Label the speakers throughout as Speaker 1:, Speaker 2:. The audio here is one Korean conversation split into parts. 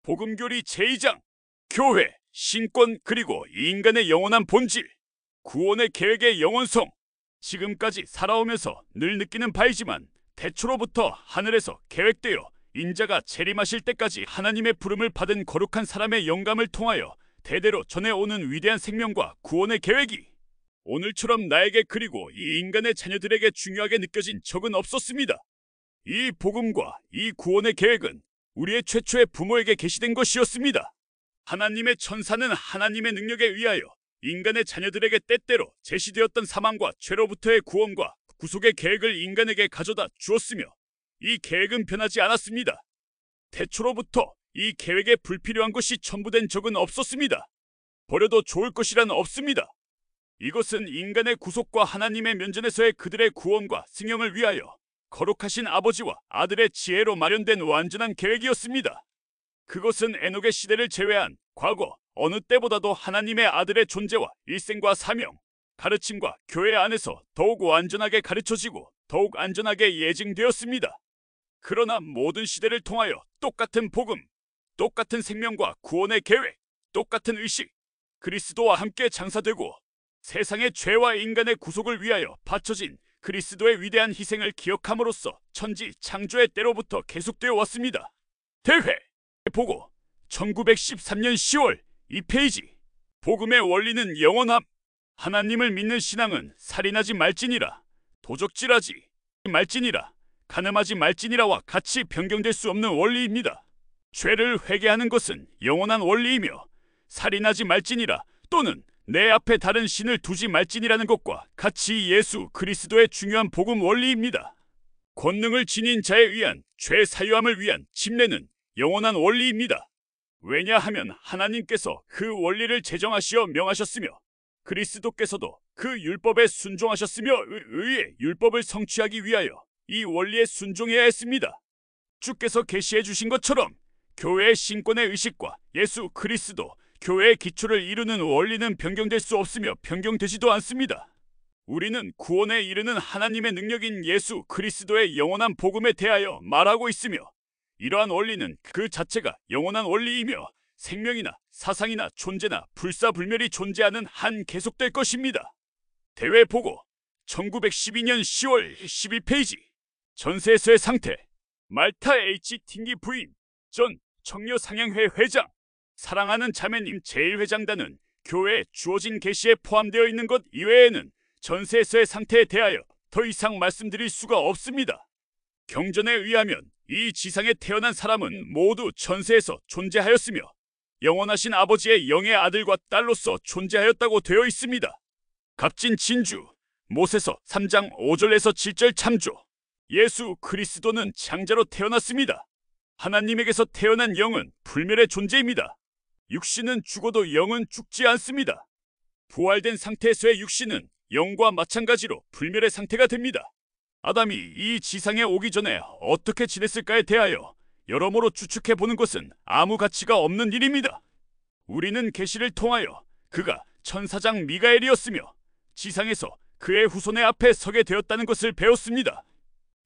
Speaker 1: 복음교리 제2장 교회, 신권 그리고 인간의 영원한 본질, 구원의 계획의 영원성. 지금까지 살아오면서 늘 느끼는 바이지만 태초로부터 하늘에서 계획되어 인자가 재림하실 때까지 하나님의 부름을 받은 거룩한 사람의 영감을 통하여 대대로 전해오는 위대한 생명과 구원의 계획이 오늘처럼 나에게 그리고 이 인간의 자녀들에게 중요하게 느껴진 적은 없었습니다. 이 복음과 이 구원의 계획은 우리의 최초의 부모에게 계시된 것이었습니다. 하나님의 천사는 하나님의 능력에 의하여 인간의 자녀들에게 때때로 제시되었던 사망과 죄로부터의 구원과 구속의 계획을 인간에게 가져다 주었으며 이 계획은 변하지 않았습니다. 태초로부터 이 계획에 불필요한 것이 첨부된 적은 없었습니다. 버려도 좋을 것이란 없습니다. 이것은 인간의 구속과 하나님의 면전에서의 그들의 구원과 승용을 위하여 거룩하신 아버지와 아들의 지혜로 마련된 완전한 계획이었습니다. 그것은 에녹의 시대를 제외한 과거 어느 때보다도 하나님의 아들의 존재와 일생과 사명, 가르침과 교회 안에서 더욱 완전하게 가르쳐지고 더욱 안전하게 예증되었습니다. 그러나 모든 시대를 통하여 똑같은 복음, 똑같은 생명과 구원의 계획, 똑같은 의식, 그리스도와 함께 장사되고 세상의 죄와 인간의 구속을 위하여 바쳐진 그리스도의 위대한 희생을 기억함으로써 천지 창조의 때로부터 계속되어 왔습니다. 대회 보고 1913년 10월 2페이지. 복음의 원리는 영원함. 하나님을 믿는 신앙은 살인하지 말지니라, 도적질하지 말지니라, 간음하지 말지니라와 같이 변경될 수 없는 원리입니다. 죄를 회개하는 것은 영원한 원리이며 살인하지 말지니라 또는 내 앞에 다른 신을 두지 말지니라는 것과 같이 예수 그리스도의 중요한 복음 원리입니다. 권능을 지닌 자에 의한 죄 사유함을 위한 침례는 영원한 원리입니다. 왜냐하면 하나님께서 그 원리를 제정하시어 명하셨으며 그리스도께서도 그 율법에 순종하셨으며 의의 율법을 성취하기 위하여 이 원리에 순종해야 했습니다. 주께서 계시해 주신 것처럼 교회의 신권의 의식과 예수 그리스도, 교회의 기초를 이루는 원리는 변경될 수 없으며 변경되지도 않습니다. 우리는 구원에 이르는 하나님의 능력인 예수 그리스도의 영원한 복음에 대하여 말하고 있으며 이러한 원리는 그 자체가 영원한 원리이며 생명이나 사상이나 존재나 불사불멸이 존재하는 한 계속될 것입니다. 대회 보고 1912년 10월 12페이지. 전세에서의 상태. 말타 H. 팅기 부인, 전 청려상향회 회장. 사랑하는 자매님 제1회장단은 교회에 주어진 계시에 포함되어 있는 것 이외에는 전세에서의 상태에 대하여 더 이상 말씀드릴 수가 없습니다. 경전에 의하면 이 지상에 태어난 사람은 모두 전세에서 존재하였으며 영원하신 아버지의 영의 아들과 딸로서 존재하였다고 되어 있습니다. 값진 진주 모세서 3장 5절에서 7절 참조. 예수 그리스도는 장자로 태어났습니다. 하나님에게서 태어난 영은 불멸의 존재입니다. 육신은 죽어도 영은 죽지 않습니다. 부활된 상태에서의 육신은 영과 마찬가지로 불멸의 상태가 됩니다. 아담이 이 지상에 오기 전에 어떻게 지냈을까에 대하여 여러모로 추측해보는 것은 아무 가치가 없는 일입니다. 우리는 계시를 통하여 그가 천사장 미가엘이었으며 지상에서 그의 후손의 앞에 서게 되었다는 것을 배웠습니다.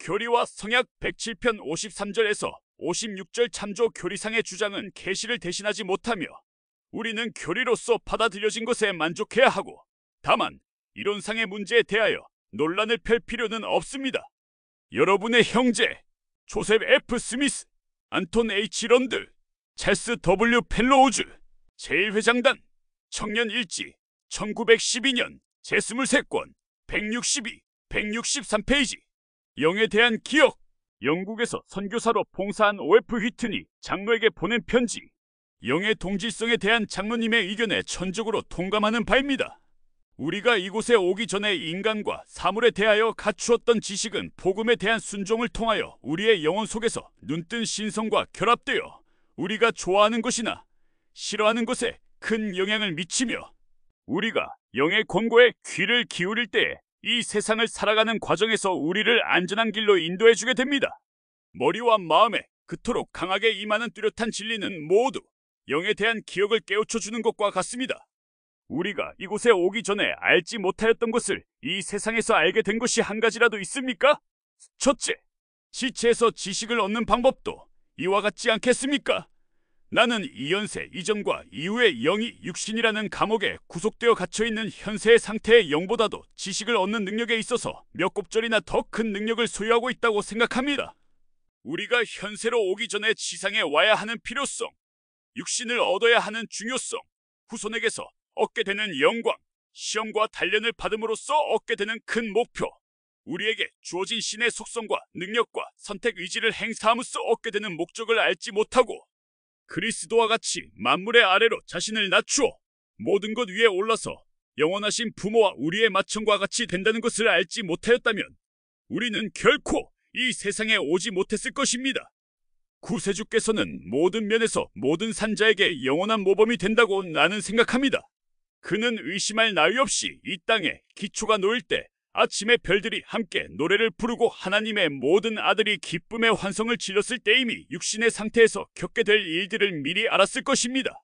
Speaker 1: 교리와 성약 107편 53절에서 56절 참조. 교리상의 주장은 계시를 대신하지 못하며 우리는 교리로서 받아들여진 것에 만족해야 하고 다만 이론상의 문제에 대하여 논란을 펼 필요는 없습니다. 여러분의 형제 조셉 F. 스미스, 안톤 H. 런드, 찰스 W. 펜로우즈, 제1회장단, 청년일지 1912년 제23권 162, 163페이지. 영에 대한 기억. 영국에서 선교사로 봉사한 O.F. 휘트니 장로에게 보낸 편지. 영의 동질성에 대한 장로님의 의견에 전적으로 동감하는 바입니다. 우리가 이곳에 오기 전에 인간과 사물에 대하여 갖추었던 지식은 복음에 대한 순종을 통하여 우리의 영혼 속에서 눈뜬 신성과 결합되어 우리가 좋아하는 것이나 싫어하는 것에 큰 영향을 미치며 우리가 영의 권고에 귀를 기울일 때에 이 세상을 살아가는 과정에서 우리를 안전한 길로 인도해주게 됩니다. 머리와 마음에 그토록 강하게 임하는 뚜렷한 진리는 모두 영에 대한 기억을 깨우쳐주는 것과 같습니다. 우리가 이곳에 오기 전에 알지 못하였던 것을 이 세상에서 알게 된 것이 한 가지라도 있습니까? 첫째, 지체에서 지식을 얻는 방법도 이와 같지 않겠습니까? 나는 이 현세 이전과 이후의 영이 육신이라는 감옥에 구속되어 갇혀있는 현세의 상태의 영보다도 지식을 얻는 능력에 있어서 몇 곱절이나 더 큰 능력을 소유하고 있다고 생각합니다. 우리가 현세로 오기 전에 지상에 와야 하는 필요성, 육신을 얻어야 하는 중요성, 후손에게서 얻게 되는 영광, 시험과 단련을 받음으로써 얻게 되는 큰 목표, 우리에게 주어진 신의 속성과 능력과 선택 의지를 행사함으로써 얻게 되는 목적을 알지 못하고 그리스도와 같이 만물의 아래로 자신을 낮추어 모든 것 위에 올라서 영원하신 부모와 우리의 맏형과 같이 된다는 것을 알지 못하였다면 우리는 결코 이 세상에 오지 못했을 것입니다. 구세주께서는 모든 면에서 모든 산자에게 영원한 모범이 된다고 나는 생각합니다. 그는 의심할 나위 없이 이 땅에 기초가 놓일 때 아침에 별들이 함께 노래를 부르고 하나님의 모든 아들이 기쁨의 환성을 질렀을 때 이미 육신의 상태에서 겪게 될 일들을 미리 알았을 것입니다.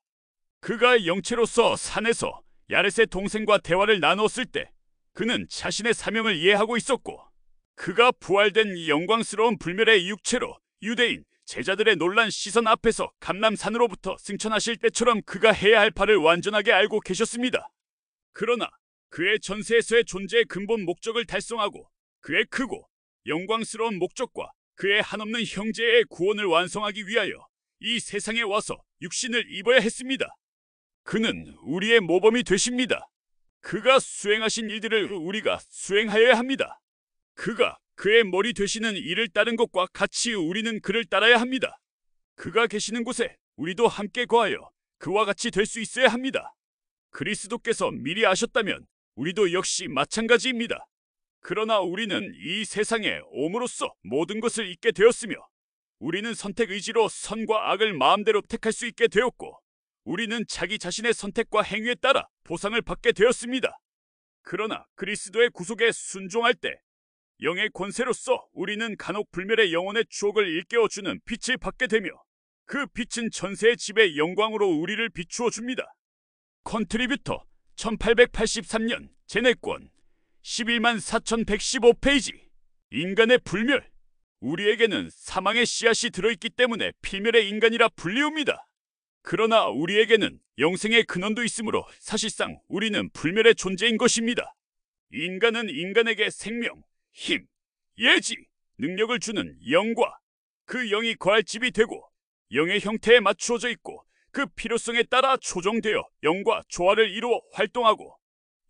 Speaker 1: 그가 영체로서 산에서 야렛의 동생과 대화를 나누었을 때 그는 자신의 사명을 이해하고 있었고, 그가 부활된 영광스러운 불멸의 육체로 유대인 제자들의 놀란 시선 앞에서 감람산으로부터 승천하실 때처럼 그가 해야 할 바를 완전하게 알고 계셨습니다. 그러나 그의 전세에서의 존재의 근본 목적을 달성하고 그의 크고 영광스러운 목적과 그의 한없는 형제의 구원을 완성하기 위하여 이 세상에 와서 육신을 입어야 했습니다. 그는 우리의 모범이 되십니다. 그가 수행하신 일들을 우리가 수행하여야 합니다. 그가 그의 머리 되시는 일을 따른 것과 같이 우리는 그를 따라야 합니다. 그가 계시는 곳에 우리도 함께 거하여 그와 같이 될 수 있어야 합니다. 그리스도께서 미리 아셨다면 우리도 역시 마찬가지입니다. 그러나 우리는 이 세상에 옴으로써 모든 것을 잊게 되었으며, 우리는 선택 의지로 선과 악을 마음대로 택할 수 있게 되었고, 우리는 자기 자신의 선택과 행위에 따라 보상을 받게 되었습니다. 그러나 그리스도의 구속에 순종할 때 영의 권세로서 우리는 간혹 불멸의 영혼의 추억을 일깨워주는 빛을 받게 되며, 그 빛은 전세의 집의 영광으로 우리를 비추어 줍니다. 컨트리뷰터 1883년 제네권 114,115페이지. 인간의 불멸. 우리에게는 사망의 씨앗이 들어있기 때문에 필멸의 인간이라 불리웁니다. 그러나 우리에게는 영생의 근원도 있으므로 사실상 우리는 불멸의 존재인 것입니다. 인간은 인간에게 생명, 힘, 예지, 능력을 주는 영과 그 영이 거할 집이 되고, 영의 형태에 맞추어져 있고 그 필요성에 따라 조정되어 영과 조화를 이루어 활동하고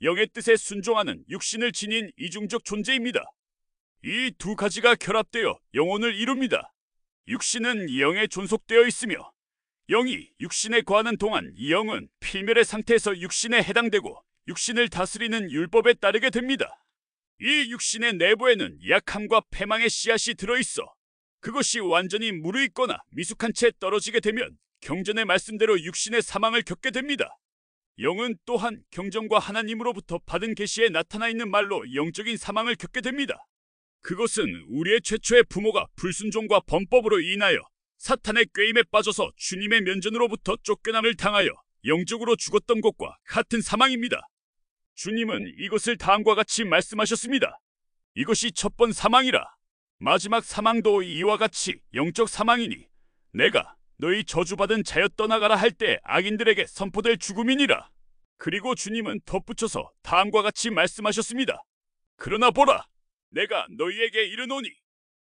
Speaker 1: 영의 뜻에 순종하는 육신을 지닌 이중적 존재입니다. 이 두 가지가 결합되어 영혼을 이룹니다. 육신은 영에 존속되어 있으며 영이 육신에 거하는 동안 영은 필멸의 상태에서 육신에 해당되고 육신을 다스리는 율법에 따르게 됩니다. 이 육신의 내부에는 약함과 패망의 씨앗이 들어있어 그것이 완전히 무르익거나 미숙한 채 떨어지게 되면 경전의 말씀대로 육신의 사망을 겪게 됩니다. 영은 또한 경전과 하나님으로부터 받은 계시에 나타나 있는 말로 영적인 사망을 겪게 됩니다. 그것은 우리의 최초의 부모가 불순종과 범법으로 인하여 사탄의 꾀임에 빠져서 주님의 면전으로부터 쫓겨남을 당하여 영적으로 죽었던 것과 같은 사망입니다. 주님은 이것을 다음과 같이 말씀하셨습니다. 이것이 첫 번 사망이라. 마지막 사망도 이와 같이 영적 사망이니 내가 너희 저주받은 자여 떠나가라 할 때 악인들에게 선포될 죽음이니라. 그리고 주님은 덧붙여서 다음과 같이 말씀하셨습니다. 그러나 보라, 내가 너희에게 이르노니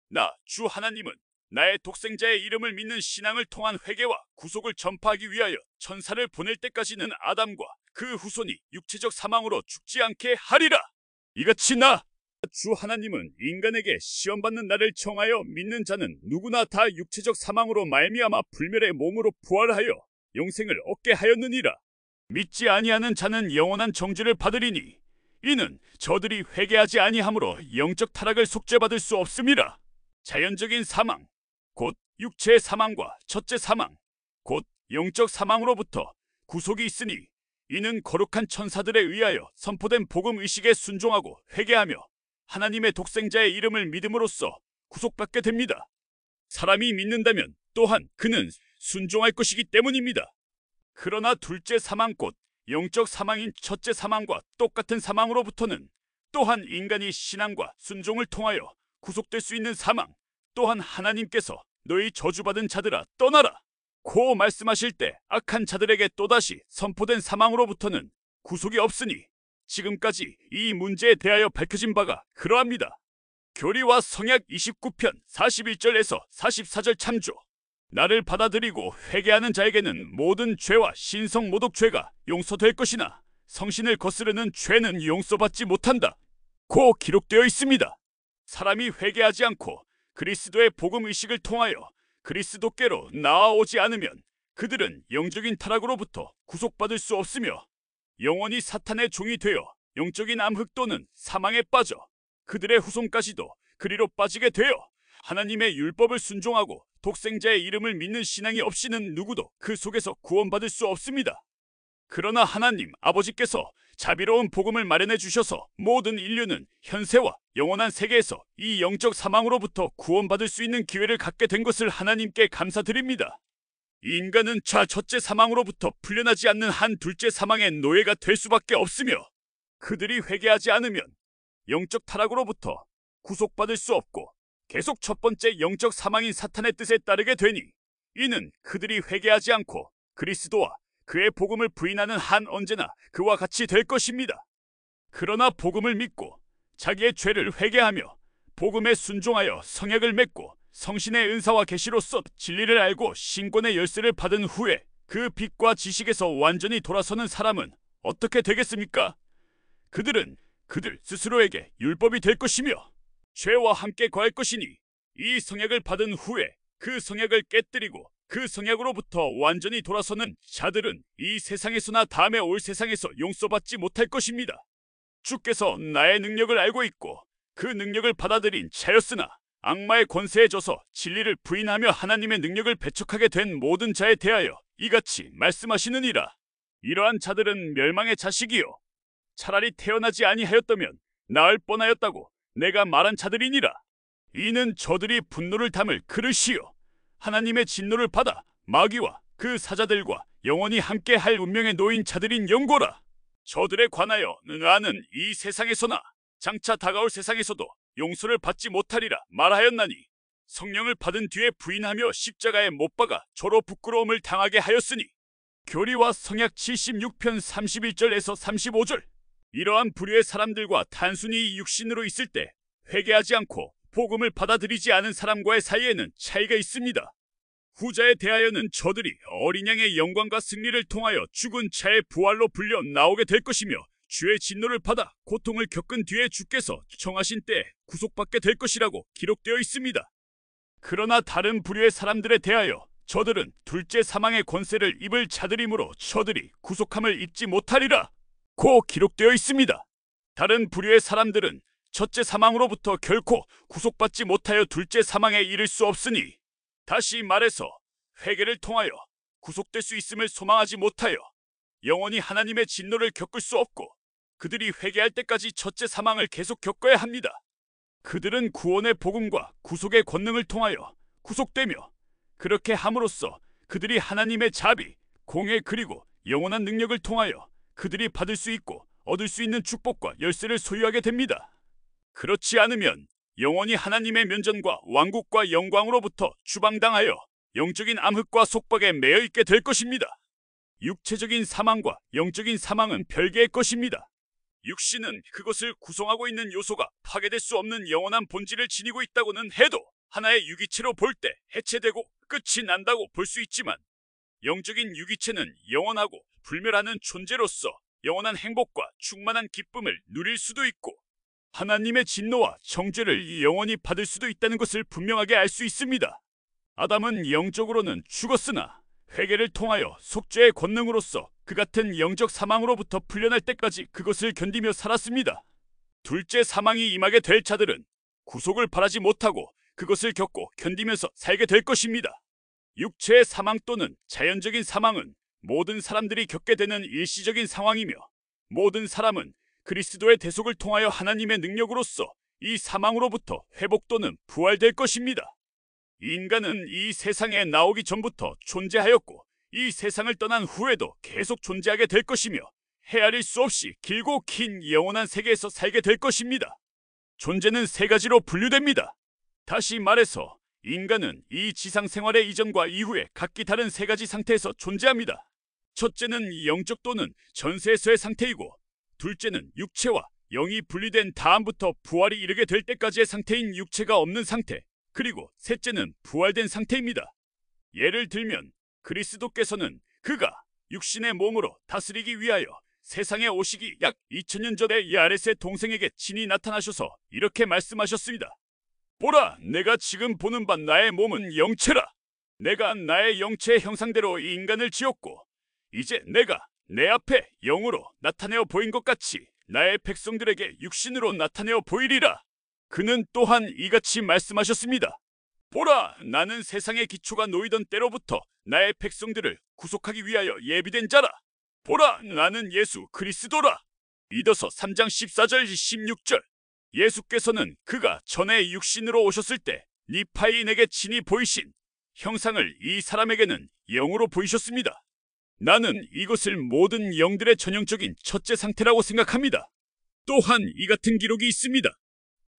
Speaker 1: 나 주 하나님은 나의 독생자의 이름을 믿는 신앙을 통한 회개와 구속을 전파하기 위하여 천사를 보낼 때까지는 아담과 그 후손이 육체적 사망으로 죽지 않게 하리라. 이같이 나 주 하나님은 인간에게 시험받는 날을 청하여 믿는 자는 누구나 다 육체적 사망으로 말미암아 불멸의 몸으로 부활하여 영생을 얻게 하였느니라. 믿지 아니하는 자는 영원한 정죄를 받으리니 이는 저들이 회개하지 아니하므로 영적 타락을 속죄받을 수 없음이라. 자연적인 사망, 곧 육체의 사망과 첫째 사망, 곧 영적 사망으로부터 구속이 있으니 이는 거룩한 천사들에 의하여 선포된 복음 의식에 순종하고 회개하며 하나님의 독생자의 이름을 믿음으로써 구속받게 됩니다. 사람이 믿는다면 또한 그는 순종할 것이기 때문입니다. 그러나 둘째 사망 곧 영적 사망인 첫째 사망과 똑같은 사망으로부터는 또한 인간이 신앙과 순종을 통하여 구속될 수 있는 사망, 또한 하나님께서 너희 저주받은 자들아 떠나라, 고 말씀하실 때 악한 자들에게 또다시 선포된 사망으로부터는 구속이 없으니 지금까지 이 문제에 대하여 밝혀진 바가 그러합니다. 교리와 성약 29편 41절에서 44절 참조. 나를 받아들이고 회개하는 자에게는 모든 죄와 신성모독죄가 용서될 것이나 성신을 거스르는 죄는 용서받지 못한다 고 기록되어 있습니다. 사람이 회개하지 않고 그리스도의 복음의식을 통하여 그리스도께로 나아오지 않으면 그들은 영적인 타락으로부터 구속받을 수 없으며 영원히 사탄의 종이 되어 영적인 암흑 또는 사망에 빠져 그들의 후손까지도 그리로 빠지게 되어 하나님의 율법을 순종하고 독생자의 이름을 믿는 신앙이 없이는 누구도 그 속에서 구원받을 수 없습니다. 그러나 하나님 아버지께서 자비로운 복음을 마련해 주셔서 모든 인류는 현세와 영원한 세계에서 이 영적 사망으로부터 구원받을 수 있는 기회를 갖게 된 것을 하나님께 감사드립니다. 인간은 첫째 사망으로부터 풀려나지 않는 한 둘째 사망의 노예가 될 수밖에 없으며 그들이 회개하지 않으면 영적 타락으로부터 구속받을 수 없고 계속 첫 번째 영적 사망인 사탄의 뜻에 따르게 되니 이는 그들이 회개하지 않고 그리스도와 그의 복음을 부인하는 한 언제나 그와 같이 될 것입니다. 그러나 복음을 믿고 자기의 죄를 회개하며 복음에 순종하여 성약을 맺고 성신의 은사와 계시로서 진리를 알고 신권의 열쇠를 받은 후에 그 빛과 지식에서 완전히 돌아서는 사람은 어떻게 되겠습니까? 그들은 그들 스스로에게 율법이 될 것이며 죄와 함께 거할 것이니 이 성약을 받은 후에 그 성약을 깨뜨리고 그 성약으로부터 완전히 돌아서는 자들은 이 세상에서나 다음에 올 세상에서 용서받지 못할 것입니다. 주께서 나의 능력을 알고 있고 그 능력을 받아들인 자였으나 악마의 권세에 져서 진리를 부인하며 하나님의 능력을 배척하게 된 모든 자에 대하여 이같이 말씀하시느니라. 이러한 자들은 멸망의 자식이요 차라리 태어나지 아니하였다면 나을 뻔하였다고 내가 말한 자들이니라. 이는 저들이 분노를 담을 그릇이요 하나님의 진노를 받아 마귀와 그 사자들과 영원히 함께 할 운명에 놓인 자들인 영고라. 저들에 관하여 나는 이 세상에서나 장차 다가올 세상에서도 용서를 받지 못하리라 말하였나니 성령을 받은 뒤에 부인하며 십자가에 못 박아 저로 부끄러움을 당하게 하였으니 교리와 성약 76편 31절에서 35절. 이러한 부류의 사람들과 단순히 육신으로 있을 때 회개하지 않고 복음을 받아들이지 않은 사람과의 사이에는 차이가 있습니다. 후자에 대하여는 저들이 어린 양의 영광과 승리를 통하여 죽은 자의 부활로 불려 나오게 될 것이며 주의 진노를 받아 고통을 겪은 뒤에 주께서 정하신 때에 구속받게 될 것이라고 기록되어 있습니다. 그러나 다른 부류의 사람들에 대하여 저들은 둘째 사망의 권세를 입을 자들이므로 저들이 구속함을 입지 못하리라 고 기록되어 있습니다. 다른 부류의 사람들은 첫째 사망으로부터 결코 구속받지 못하여 둘째 사망에 이를 수 없으니 다시 말해서 회개를 통하여 구속될 수 있음을 소망하지 못하여 영원히 하나님의 진노를 겪을 수 없고 그들이 회개할 때까지 첫째 사망을 계속 겪어야 합니다. 그들은 구원의 복음과 구속의 권능을 통하여 구속되며 그렇게 함으로써 그들이 하나님의 자비, 공의 그리고 영원한 능력을 통하여 그들이 받을 수 있고 얻을 수 있는 축복과 열쇠를 소유하게 됩니다. 그렇지 않으면 영원히 하나님의 면전과 왕국과 영광으로부터 추방당하여 영적인 암흑과 속박에 매여 있게 될 것입니다. 육체적인 사망과 영적인 사망은 별개의 것입니다. 육신은 그것을 구성하고 있는 요소가 파괴될 수 없는 영원한 본질을 지니고 있다고는 해도 하나의 유기체로 볼 때 해체되고 끝이 난다고 볼 수 있지만 영적인 유기체는 영원하고 불멸하는 존재로서 영원한 행복과 충만한 기쁨을 누릴 수도 있고 하나님의 진노와 정죄를 영원히 받을 수도 있다는 것을 분명하게 알 수 있습니다. 아담은 영적으로는 죽었으나 회개를 통하여 속죄의 권능으로서 그 같은 영적 사망으로부터 풀려날 때까지 그것을 견디며 살았습니다. 둘째 사망이 임하게 될 자들은 구속을 바라지 못하고 그것을 겪고 견디면서 살게 될 것입니다. 육체의 사망 또는 자연적인 사망은 모든 사람들이 겪게 되는 일시적인 상황이며 모든 사람은 그리스도의 대속을 통하여 하나님의 능력으로서 이 사망으로부터 회복 또는 부활될 것입니다. 인간은 이 세상에 나오기 전부터 존재하였고 이 세상을 떠난 후에도 계속 존재하게 될 것이며 헤아릴 수 없이 길고 긴 영원한 세계에서 살게 될 것입니다. 존재는 세 가지로 분류됩니다. 다시 말해서 인간은 이 지상 생활의 이전과 이후에 각기 다른 세 가지 상태에서 존재합니다. 첫째는 영적 또는 전세에서의 상태이고, 둘째는 육체와 영이 분리된 다음부터 부활이 이르게 될 때까지의 상태인 육체가 없는 상태, 그리고 셋째는 부활된 상태입니다. 예를 들면 그리스도께서는 그가 육신의 몸으로 다스리기 위하여 세상에 오시기 약 2000년 전에 야렛의 동생에게 친히 나타나셔서 이렇게 말씀하셨습니다. 보라, 내가 지금 보는 바 나의 몸은 영체라. 내가 나의 영체의 형상대로 이 인간을 지었고, 이제 내가 내 앞에 영으로 나타내어 보인 것 같이 나의 백성들에게 육신으로 나타내어 보이리라. 그는 또한 이같이 말씀하셨습니다. 보라, 나는 세상의 기초가 놓이던 때로부터 나의 백성들을 구속하기 위하여 예비된 자라. 보라, 나는 예수 그리스도라. 이더서 3장 14절 16절. 예수께서는 그가 전에 육신으로 오셨을 때 니파이인에게 친히 보이신 형상을 이 사람에게는 영으로 보이셨습니다. 나는 이것을 모든 영들의 전형적인 첫째 상태라고 생각합니다. 또한 이 같은 기록이 있습니다.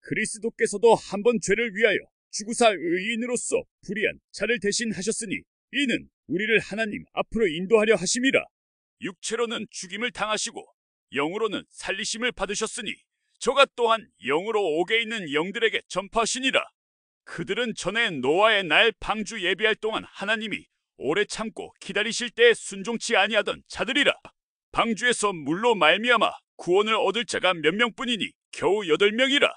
Speaker 1: 그리스도께서도 한 번 죄를 위하여 죽으사 의인으로서 불의한 자를 대신하셨으니 이는 우리를 하나님 앞으로 인도하려 하심이라. 육체로는 죽임을 당하시고 영으로는 살리심을 받으셨으니 저가 또한 영으로 옥에 있는 영들에게 전파하시니라. 그들은 전에 노아의 날 방주 예비할 동안 하나님이 오래 참고 기다리실 때에 순종치 아니하던 자들이라. 방주에서 물로 말미암아 구원을 얻을 자가 몇 명뿐이니 겨우 8명이라.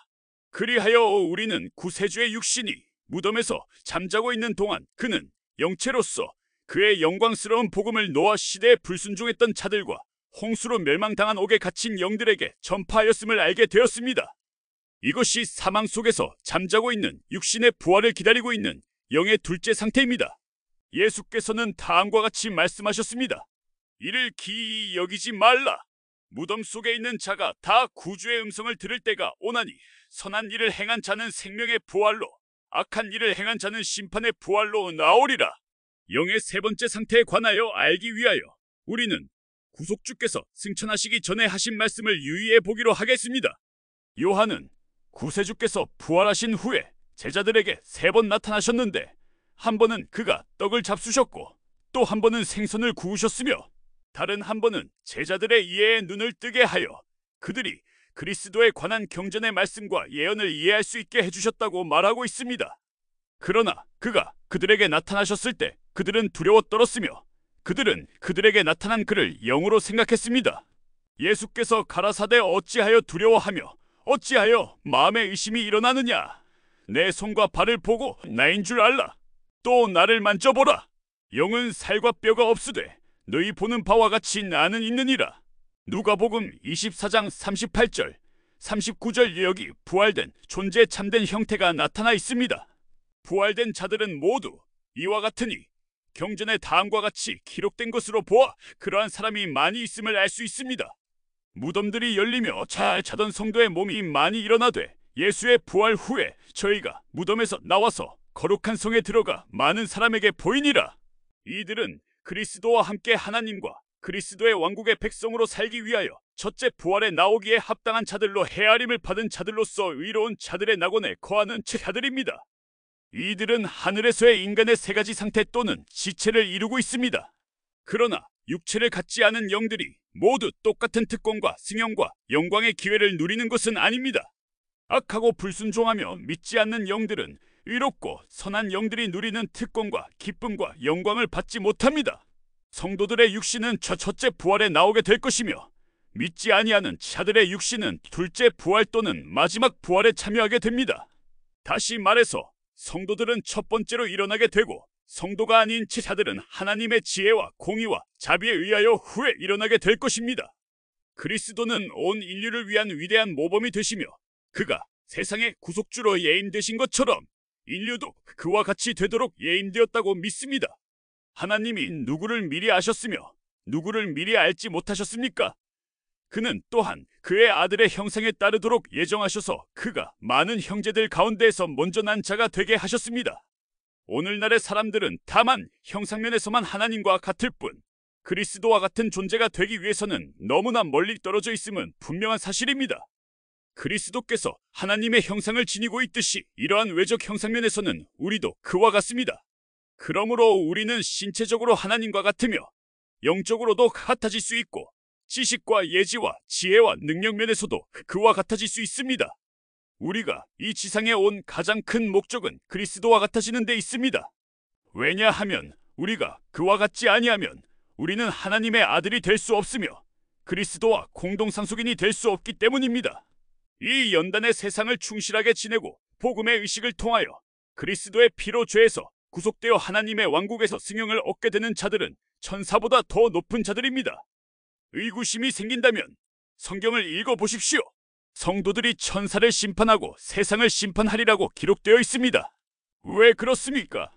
Speaker 1: 그리하여 우리는 구세주의 육신이 무덤에서 잠자고 있는 동안 그는 영체로서 그의 영광스러운 복음을 노아 시대에 불순종했던 자들과 홍수로 멸망당한 옥에 갇힌 영들에게 전파하였음을 알게 되었습니다. 이것이 사망 속에서 잠자고 있는 육신의 부활을 기다리고 있는 영의 둘째 상태입니다. 예수께서는 다음과 같이 말씀하셨습니다. 이를 기이히 여기지 말라. 무덤 속에 있는 자가 다 구주의 음성을 들을 때가 오나니 선한 일을 행한 자는 생명의 부활로, 악한 일을 행한 자는 심판의 부활로 나오리라. 영의 세 번째 상태에 관하여 알기 위하여 우리는 구속주께서 승천하시기 전에 하신 말씀을 유의해 보기로 하겠습니다. 요한은 구세주께서 부활하신 후에 제자들에게 3번 나타나셨는데, 한 번은 그가 떡을 잡수셨고 또 한 번은 생선을 구우셨으며 다른 한 번은 제자들의 이해의 눈을 뜨게 하여 그들이 그리스도에 관한 경전의 말씀과 예언을 이해할 수 있게 해주셨다고 말하고 있습니다. 그러나 그가 그들에게 나타나셨을 때 그들은 두려워 떨었으며 그들은 그들에게 나타난 그를 영으로 생각했습니다. 예수께서 가라사대 어찌하여 두려워하며 어찌하여 마음에 의심이 일어나느냐. 내 손과 발을 보고 나인 줄 알라. 또 나를 만져보라. 영은 살과 뼈가 없으되 너희 보는 바와 같이 나는 있느니라. 누가복음 24장 38절, 39절 여기 부활된 존재 참된 형태가 나타나 있습니다. 부활된 자들은 모두 이와 같으니 경전의 다음과 같이 기록된 것으로 보아 그러한 사람이 많이 있음을 알 수 있습니다. 무덤들이 열리며 잘 자던 성도의 몸이 많이 일어나되 예수의 부활 후에 저희가 무덤에서 나와서 거룩한 성에 들어가 많은 사람에게 보이니라. 이들은 그리스도와 함께 하나님과 그리스도의 왕국의 백성으로 살기 위하여 첫째 부활에 나오기에 합당한 자들로 헤아림을 받은 자들로서 의로운 자들의 낙원에 거하는 자들입니다. 이들은 하늘에서의 인간의 세 가지 상태 또는 지체를 이루고 있습니다. 그러나 육체를 갖지 않은 영들이 모두 똑같은 특권과 승용과 영광의 기회를 누리는 것은 아닙니다. 악하고 불순종하며 믿지 않는 영들은 의롭고 선한 영들이 누리는 특권과 기쁨과 영광을 받지 못합니다. 성도들의 육신은 첫째 부활에 나오게 될 것이며 믿지 아니하는 자들의 육신은 둘째 부활 또는 마지막 부활에 참여하게 됩니다. 다시 말해서 성도들은 첫 번째로 일어나게 되고 성도가 아닌 자들은 하나님의 지혜와 공의와 자비에 의하여 후에 일어나게 될 것입니다. 그리스도는 온 인류를 위한 위대한 모범이 되시며 그가 세상의 구속주로 예임되신 것처럼 인류도 그와 같이 되도록 예임되었다고 믿습니다. 하나님이 누구를 미리 아셨으며 누구를 미리 알지 못하셨습니까? 그는 또한 그의 아들의 형상에 따르도록 예정하셔서 그가 많은 형제들 가운데에서 먼저 난 자가 되게 하셨습니다. 오늘날의 사람들은 다만 형상면에서만 하나님과 같을 뿐 그리스도와 같은 존재가 되기 위해서는 너무나 멀리 떨어져 있음은 분명한 사실입니다. 그리스도께서 하나님의 형상을 지니고 있듯이 이러한 외적 형상면에서는 우리도 그와 같습니다. 그러므로 우리는 신체적으로 하나님과 같으며 영적으로도 같아질 수 있고 지식과 예지와 지혜와 능력 면에서도 그와 같아질 수 있습니다. 우리가 이 지상에 온 가장 큰 목적은 그리스도와 같아지는 데 있습니다. 왜냐하면 우리가 그와 같지 아니하면 우리는 하나님의 아들이 될 수 없으며 그리스도와 공동상속인이 될 수 없기 때문입니다. 이 연단의 세상을 충실하게 지내고 복음의 의식을 통하여 그리스도의 피로 죄에서 구속되어 하나님의 왕국에서 승형을 얻게 되는 자들은 천사보다 더 높은 자들입니다. 의구심이 생긴다면 성경을 읽어보십시오. 성도들이 천사를 심판하고 세상을 심판하리라고 기록되어 있습니다. 왜 그렇습니까?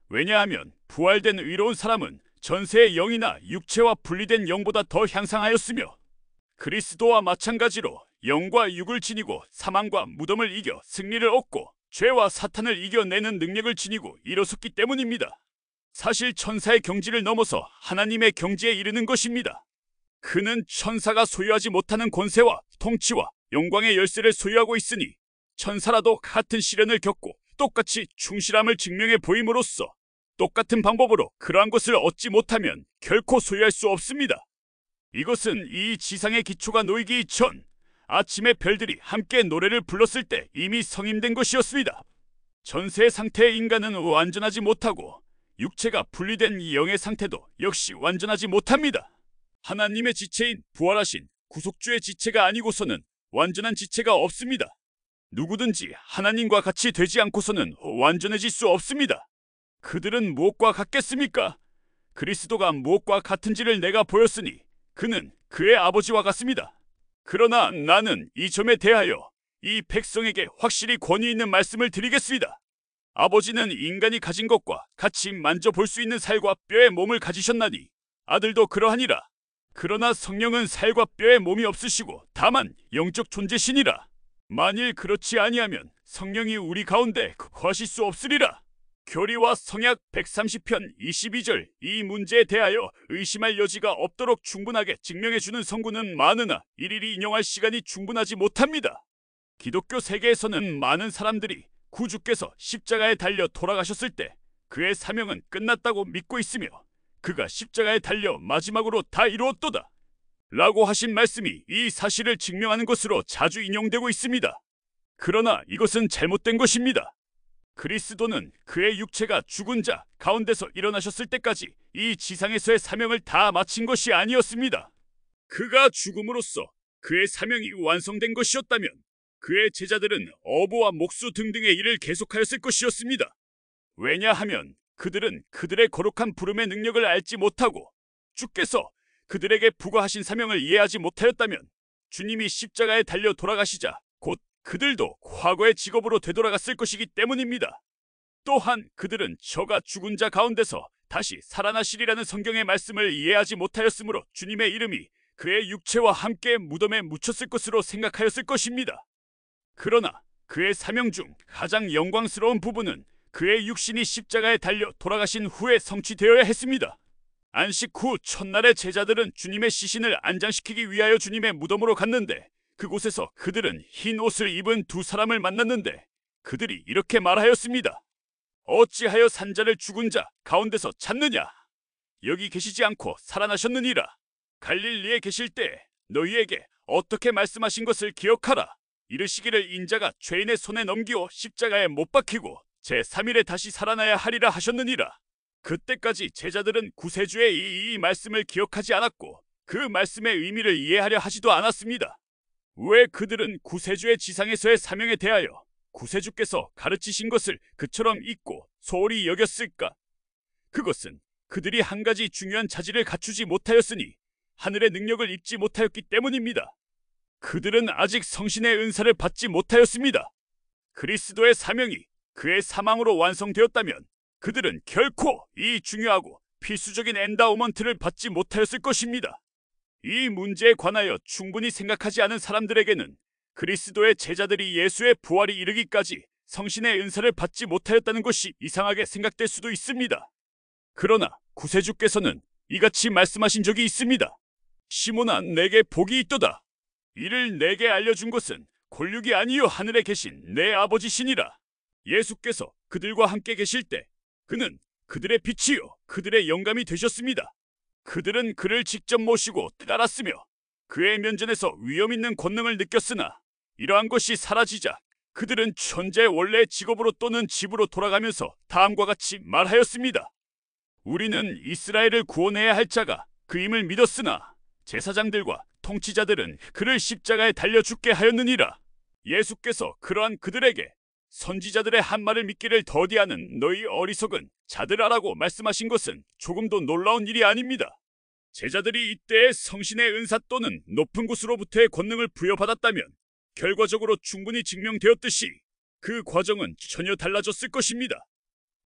Speaker 1: 왜냐하면 부활된 의로운 사람은 전세의 영이나 육체와 분리된 영보다 더 향상하였으며 그리스도와 마찬가지로 영과 육을 지니고 사망과 무덤을 이겨 승리를 얻고 죄와 사탄을 이겨내는 능력을 지니고 일어섰기 때문입니다. 사실 천사의 경지를 넘어서 하나님의 경지에 이르는 것입니다. 그는 천사가 소유하지 못하는 권세와 통치와 영광의 열쇠를 소유하고 있으니 천사라도 같은 시련을 겪고 똑같이 충실함을 증명해 보임으로써 똑같은 방법으로 그러한 것을 얻지 못하면 결코 소유할 수 없습니다. 이것은 이 지상의 기초가 놓이기 전 아침에 별들이 함께 노래를 불렀을 때 이미 성임된 것이었습니다. 전세의 상태의 인간은 완전하지 못하고 육체가 분리된 영의 상태도 역시 완전하지 못합니다. 하나님의 지체인 부활하신 구속주의 지체가 아니고서는 완전한 지체가 없습니다. 누구든지 하나님과 같이 되지 않고서는 완전해질 수 없습니다. 그들은 무엇과 같겠습니까? 그리스도가 무엇과 같은지를 내가 보였으니 그는 그의 아버지와 같습니다. 그러나 나는 이 점에 대하여 이 백성에게 확실히 권위 있는 말씀을 드리겠습니다. 아버지는 인간이 가진 것과 같이 만져볼 수 있는 살과 뼈의 몸을 가지셨나니 아들도 그러하니라. 그러나 성령은 살과 뼈의 몸이 없으시고 다만 영적 존재시니라. 만일 그렇지 아니하면 성령이 우리 가운데 거하실 수 없으리라. 교리와 성약 130편 22절 이 문제에 대하여 의심할 여지가 없도록 충분하게 증명해주는 성구는 많으나 일일이 인용할 시간이 충분하지 못합니다. 기독교 세계에서는 많은 사람들이 구주께서 십자가에 달려 돌아가셨을 때 그의 사명은 끝났다고 믿고 있으며 그가 십자가에 달려 마지막으로 다 이루었도다 라고 하신 말씀이 이 사실을 증명하는 것으로 자주 인용되고 있습니다. 그러나 이것은 잘못된 것입니다. 그리스도는 그의 육체가 죽은 자 가운데서 일어나셨을 때까지 이 지상에서의 사명을 다 마친 것이 아니었습니다. 그가 죽음으로써 그의 사명이 완성된 것이었다면 그의 제자들은 어부와 목수 등등의 일을 계속하였을 것이었습니다. 왜냐하면 그들은 그들의 거룩한 부름의 능력을 알지 못하고 주께서 그들에게 부과하신 사명을 이해하지 못하였다면 주님이 십자가에 달려 돌아가시자 곧 그들도 과거의 직업으로 되돌아갔을 것이기 때문입니다. 또한 그들은 저가 죽은 자 가운데서 다시 살아나시리라는 성경의 말씀을 이해하지 못하였으므로 주님의 이름이 그의 육체와 함께 무덤에 묻혔을 것으로 생각하였을 것입니다. 그러나 그의 사명 중 가장 영광스러운 부분은 그의 육신이 십자가에 달려 돌아가신 후에 성취되어야 했습니다. 안식 후 첫날의 제자들은 주님의 시신을 안장시키기 위하여 주님의 무덤으로 갔는데 그곳에서 그들은 흰 옷을 입은 두 사람을 만났는데 그들이 이렇게 말하였습니다. 어찌하여 산자를 죽은 자 가운데서 찾느냐? 여기 계시지 않고 살아나셨느니라. 갈릴리에 계실 때 너희에게 어떻게 말씀하신 것을 기억하라. 이르시기를 인자가 죄인의 손에 넘기어 십자가에 못 박히고 제3일에 다시 살아나야 하리라 하셨느니라. 그때까지 제자들은 구세주의 이 말씀을 기억하지 않았고 그 말씀의 의미를 이해하려 하지도 않았습니다. 왜 그들은 구세주의 지상에서의 사명에 대하여 구세주께서 가르치신 것을 그처럼 잊고 소홀히 여겼을까? 그것은 그들이 한 가지 중요한 자질을 갖추지 못하였으니 하늘의 능력을 입지 못하였기 때문입니다. 그들은 아직 성신의 은사를 받지 못하였습니다. 그리스도의 사명이 그의 사망으로 완성되었다면 그들은 결코 이 중요하고 필수적인 엔다우먼트를 받지 못하였을 것입니다. 이 문제에 관하여 충분히 생각하지 않은 사람들에게는 그리스도의 제자들이 예수의 부활이 이르기까지 성신의 은사를 받지 못하였다는 것이 이상하게 생각될 수도 있습니다. 그러나 구세주께서는 이같이 말씀하신 적이 있습니다. 시몬아, 내게 복이 있도다. 이를 내게 알려준 것은 곤륙이 아니요 하늘에 계신 내 아버지시니라. 예수께서 그들과 함께 계실 때 그는 그들의 빛이요 그들의 영감이 되셨습니다. 그들은 그를 직접 모시고 따랐으며 그의 면전에서 위엄 있는 권능을 느꼈으나 이러한 것이 사라지자 그들은 천재의 원래의 직업으로 또는 집으로 돌아가면서 다음과 같이 말하였습니다. 우리는 이스라엘을 구원해야 할 자가 그임을 믿었으나 제사장들과 통치자들은 그를 십자가에 달려 죽게 하였느니라. 예수께서 그러한 그들에게 선지자들의 한 말을 믿기를 더디하는 너희 어리석은 자들아라고 말씀하신 것은 조금도 놀라운 일이 아닙니다. 제자들이 이때에 성신의 은사 또는 높은 곳으로부터의 권능을 부여받았다면 결과적으로 충분히 증명되었듯이 그 과정은 전혀 달라졌을 것입니다.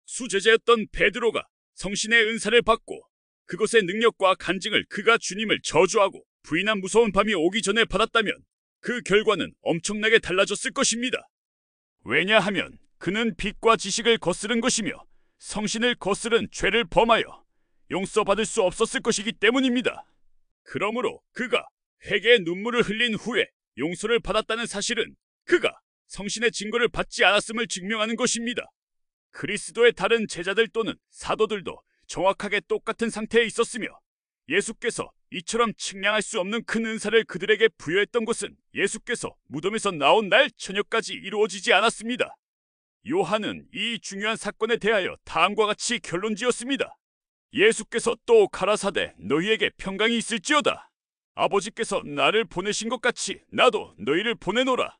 Speaker 1: 수제자였던 베드로가 성신의 은사를 받고 그것의 능력과 간증을 그가 주님을 저주하고 부인한 무서운 밤이 오기 전에 받았다면 그 결과는 엄청나게 달라졌을 것입니다. 왜냐하면 그는 빛과 지식을 거스른 것이며 성신을 거스른 죄를 범하여 용서받을 수 없었을 것이기 때문입니다. 그러므로 그가 회개의 눈물을 흘린 후에 용서를 받았다는 사실은 그가 성신의 증거를 받지 않았음을 증명하는 것입니다. 그리스도의 다른 제자들 또는 사도들도 정확하게 똑같은 상태에 있었으며 예수께서 이처럼 측량할 수 없는 큰 은사를 그들에게 부여했던 것은 예수께서 무덤에서 나온 날 저녁까지 이루어지지 않았습니다. 요한은 이 중요한 사건에 대하여 다음과 같이 결론지었습니다. 예수께서 또 가라사대 너희에게 평강이 있을지어다. 아버지께서 나를 보내신 것 같이 나도 너희를 보내노라.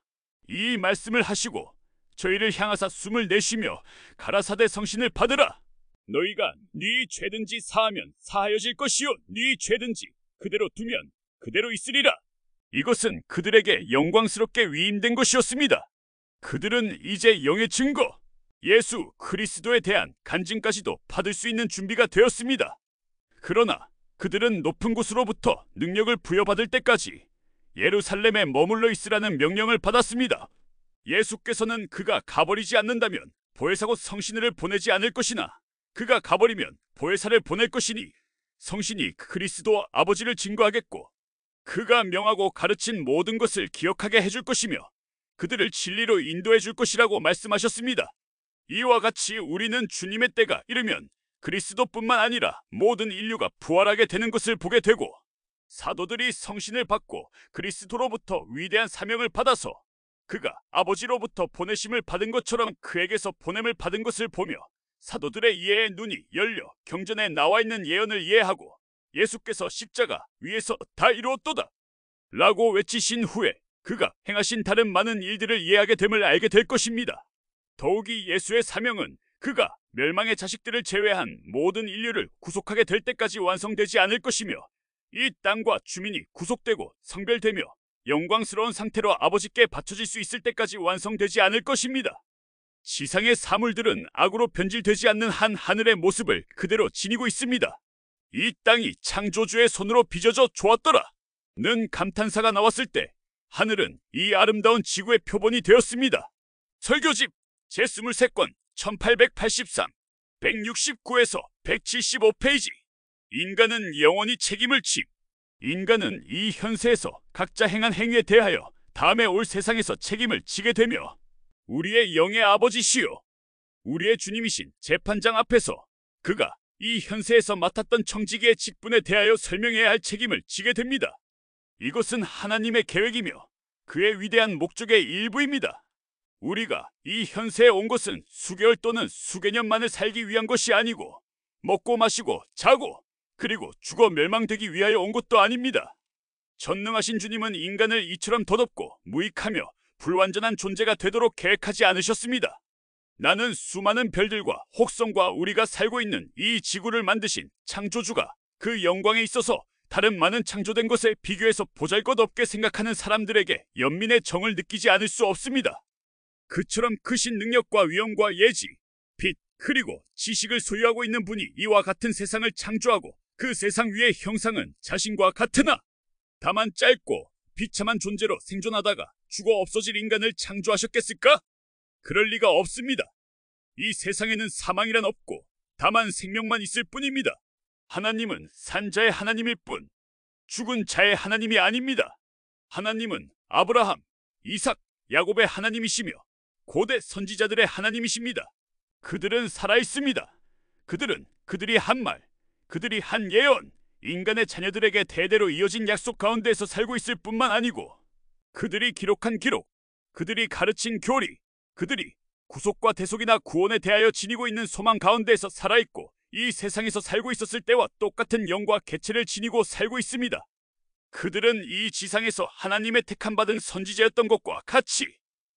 Speaker 1: 이 말씀을 하시고 저희를 향하사 숨을 내쉬며 가라사대 성신을 받으라. 너희가 네 죄든지 사하면 사하여질 것이요 네 죄든지 그대로 두면 그대로 있으리라. 이것은 그들에게 영광스럽게 위임된 것이었습니다. 그들은 이제 영의 증거, 예수 그리스도에 대한 간증까지도 받을 수 있는 준비가 되었습니다. 그러나 그들은 높은 곳으로부터 능력을 부여받을 때까지 예루살렘에 머물러 있으라는 명령을 받았습니다. 예수께서는 그가 가버리지 않는다면 보혜사 곧 성신을 보내지 않을 것이나 그가 가버리면 보혜사를 보낼 것이니 성신이 그리스도와 아버지를 증거하겠고 그가 명하고 가르친 모든 것을 기억하게 해줄 것이며 그들을 진리로 인도해 줄 것이라고 말씀하셨습니다. 이와 같이 우리는 주님의 때가 이르면 그리스도뿐만 아니라 모든 인류가 부활하게 되는 것을 보게 되고 사도들이 성신을 받고 그리스도로부터 위대한 사명을 받아서 그가 아버지로부터 보내심을 받은 것처럼 그에게서 보냄을 받은 것을 보며 사도들의 이해의 눈이 열려 경전에 나와 있는 예언을 이해하고 예수께서 십자가 위에서 다 이루었도다 라고 외치신 후에 그가 행하신 다른 많은 일들을 이해하게 됨을 알게 될 것입니다. 더욱이 예수의 사명은 그가 멸망의 자식들을 제외한 모든 인류를 구속하게 될 때까지 완성되지 않을 것이며 이 땅과 주민이 구속되고 성별되며 영광스러운 상태로 아버지께 바쳐질 수 있을 때까지 완성되지 않을 것입니다. 지상의 사물들은 악으로 변질되지 않는 한 하늘의 모습을 그대로 지니고 있습니다. 이 땅이 창조주의 손으로 빚어져 좋았더라 는 감탄사가 나왔을 때 하늘은 이 아름다운 지구의 표본이 되었습니다. 설교집 제23권 1883, 169에서 175페이지. 인간은 영원히 책임을 집. 인간은 이 현세에서 각자 행한 행위에 대하여 다음에 올 세상에서 책임을 지게 되며 우리의 영의 아버지시요 우리의 주님이신 재판장 앞에서 그가 이 현세에서 맡았던 청지기의 직분에 대하여 설명해야 할 책임을 지게 됩니다. 이것은 하나님의 계획이며 그의 위대한 목적의 일부입니다. 우리가 이 현세에 온 것은 수개월 또는 수개 년만을 살기 위한 것이 아니고 먹고 마시고 자고 그리고 죽어 멸망되기 위하여 온 것도 아닙니다. 전능하신 주님은 인간을 이처럼 더덥고 무익하며 불완전한 존재가 되도록 계획하지 않으셨습니다. 나는 수많은 별들과 혹성과 우리가 살고 있는 이 지구를 만드신 창조주가 그 영광에 있어서 다른 많은 창조된 것에 비교해서 보잘것없게 생각하는 사람들에게 연민의 정을 느끼지 않을 수 없습니다. 그처럼 크신 능력과 위엄과 예지, 빛, 그리고 지식을 소유하고 있는 분이 이와 같은 세상을 창조하고 그 세상 위의 형상은 자신과 같으나 다만 짧고 비참한 존재로 생존하다가 죽어 없어질 인간을 창조하셨겠을까? 그럴 리가 없습니다. 이 세상에는 사망이란 없고 다만 생명만 있을 뿐입니다. 하나님은 산자의 하나님일 뿐 죽은 자의 하나님이 아닙니다. 하나님은 아브라함, 이삭, 야곱의 하나님이시며 고대 선지자들의 하나님이십니다. 그들은 살아있습니다. 그들은 그들이 한 말, 그들이 한 예언, 인간의 자녀들에게 대대로 이어진 약속 가운데에서 살고 있을 뿐만 아니고 그들이 기록한 기록, 그들이 가르친 교리, 그들이 구속과 대속이나 구원에 대하여 지니고 있는 소망 가운데에서 살아있고 이 세상에서 살고 있었을 때와 똑같은 영과 개체를 지니고 살고 있습니다. 그들은 이 지상에서 하나님의 택함받은 선지자였던 것과 같이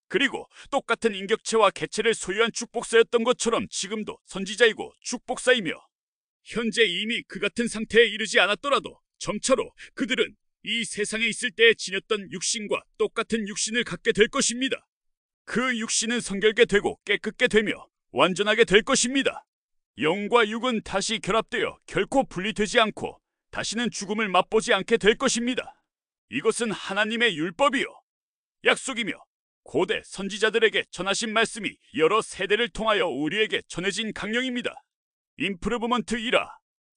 Speaker 1: 그리고 똑같은 인격체와 개체를 소유한 축복사였던 것처럼 지금도 선지자이고 축복사이며 현재 이미 그 같은 상태에 이르지 않았더라도 점차로 그들은 이 세상에 있을 때에 지녔던 육신과 똑같은 육신을 갖게 될 것입니다. 그 육신은 성결게 되고 깨끗게 되며 완전하게 될 것입니다. 영과 육은 다시 결합되어 결코 분리되지 않고 다시는 죽음을 맛보지 않게 될 것입니다. 이것은 하나님의 율법이요 약속이며 고대 선지자들에게 전하신 말씀이 여러 세대를 통하여 우리에게 전해진 강령입니다. 임프루브먼트 1화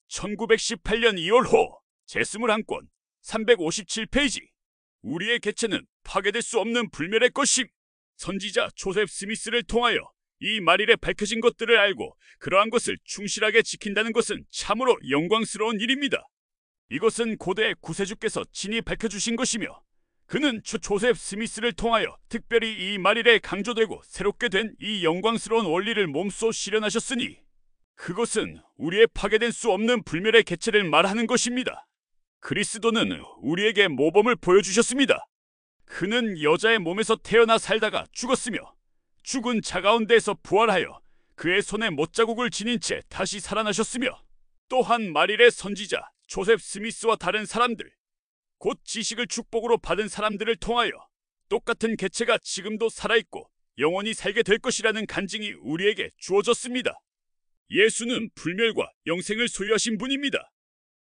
Speaker 1: 1918년 2월호 제21권 357페이지 우리의 개체는 파괴될 수 없는 불멸의 것임. 선지자 조셉 스미스를 통하여 이 말일에 밝혀진 것들을 알고 그러한 것을 충실하게 지킨다는 것은 참으로 영광스러운 일입니다. 이것은 고대 구세주께서 친히 밝혀주신 것이며 그는 조셉 스미스를 통하여 특별히 이 말일에 강조되고 새롭게 된 이 영광스러운 원리를 몸소 실현하셨으니 그것은 우리의 파괴될 수 없는 불멸의 개체를 말하는 것입니다. 그리스도는 우리에게 모범을 보여주셨습니다. 그는 여자의 몸에서 태어나 살다가 죽었으며 죽은 자 가운데에서 부활하여 그의 손에 못자국을 지닌 채 다시 살아나셨으며 또한 말일의 선지자 조셉 스미스와 다른 사람들 곧 지식을 축복으로 받은 사람들을 통하여 똑같은 개체가 지금도 살아있고 영원히 살게 될 것이라는 간증이 우리에게 주어졌습니다. 예수는 불멸과 영생을 소유하신 분입니다.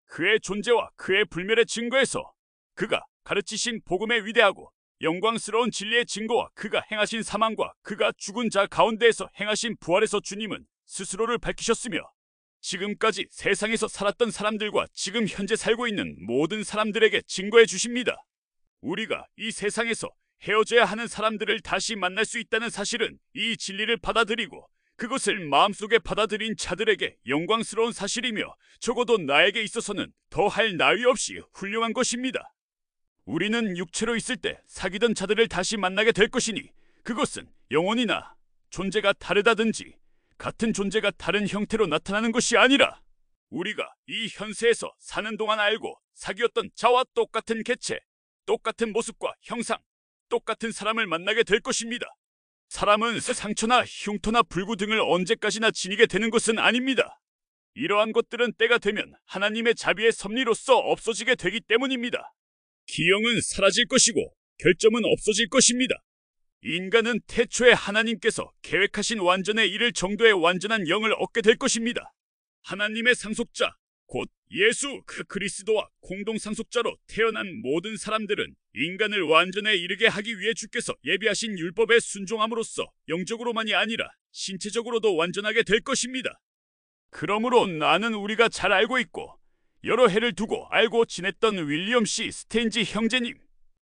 Speaker 1: 그의 존재와 그의 불멸의 증거에서 그가 가르치신 복음의 위대하고 영광스러운 진리의 증거와 그가 행하신 사망과 그가 죽은 자 가운데에서 행하신 부활에서 주님은 스스로를 밝히셨으며 지금까지 세상에서 살았던 사람들과 지금 현재 살고 있는 모든 사람들에게 증거해 주십니다. 우리가 이 세상에서 헤어져야 하는 사람들을 다시 만날 수 있다는 사실은 이 진리를 받아들이고 그것을 마음속에 받아들인 자들에게 영광스러운 사실이며 적어도 나에게 있어서는 더할 나위 없이 훌륭한 것입니다. 우리는 육체로 있을 때 사귀던 자들을 다시 만나게 될 것이니 그것은 영혼이나 존재가 다르다든지 같은 존재가 다른 형태로 나타나는 것이 아니라 우리가 이 현세에서 사는 동안 알고 사귀었던 자와 똑같은 개체, 똑같은 모습과 형상, 똑같은 사람을 만나게 될 것입니다. 사람은 상처나 흉터나 불구 등을 언제까지나 지니게 되는 것은 아닙니다. 이러한 것들은 때가 되면 하나님의 자비의 섭리로서 없어지게 되기 때문입니다. 기형은 사라질 것이고 결점은 없어질 것입니다. 인간은 태초에 하나님께서 계획하신 완전에 이를 정도의 완전한 영을 얻게 될 것입니다. 하나님의 상속자, 곧 예수 그리스도와 공동 상속자로 태어난 모든 사람들은 인간을 완전에 이르게 하기 위해 주께서 예비하신 율법에 순종함으로써 영적으로만이 아니라 신체적으로도 완전하게 될 것입니다. 그러므로 나는 우리가 잘 알고 있고 여러 해를 두고 알고 지냈던 윌리엄 C. 스테인지 형제님,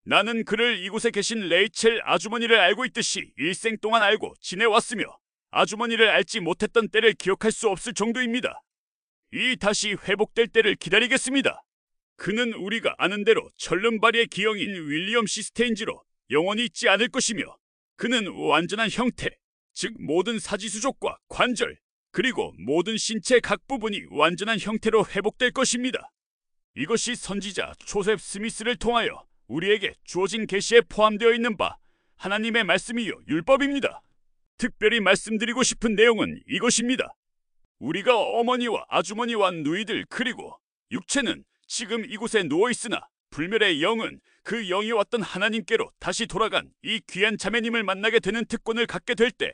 Speaker 1: 나는 그를 이곳에 계신 레이첼 아주머니를 알고 있듯이 일생 동안 알고 지내왔으며 아주머니를 알지 못했던 때를 기억할 수 없을 정도입니다. 이 다시 회복될 때를 기다리겠습니다. 그는 우리가 아는 대로 철름바리의 기형인 윌리엄 C. 스테인지로 영원히 있지 않을 것이며 그는 완전한 형태, 즉 모든 사지수족과 관절, 그리고 모든 신체 각 부분이 완전한 형태로 회복될 것입니다. 이것이 선지자 조셉 스미스를 통하여 우리에게 주어진 계시에 포함되어 있는 바 하나님의 말씀이요 율법입니다. 특별히 말씀드리고 싶은 내용은 이것입니다. 우리가 어머니와 아주머니와 누이들 그리고 육체는 지금 이곳에 누워있으나 불멸의 영은 그 영이 왔던 하나님께로 다시 돌아간 이 귀한 자매님을 만나게 되는 특권을 갖게 될 때,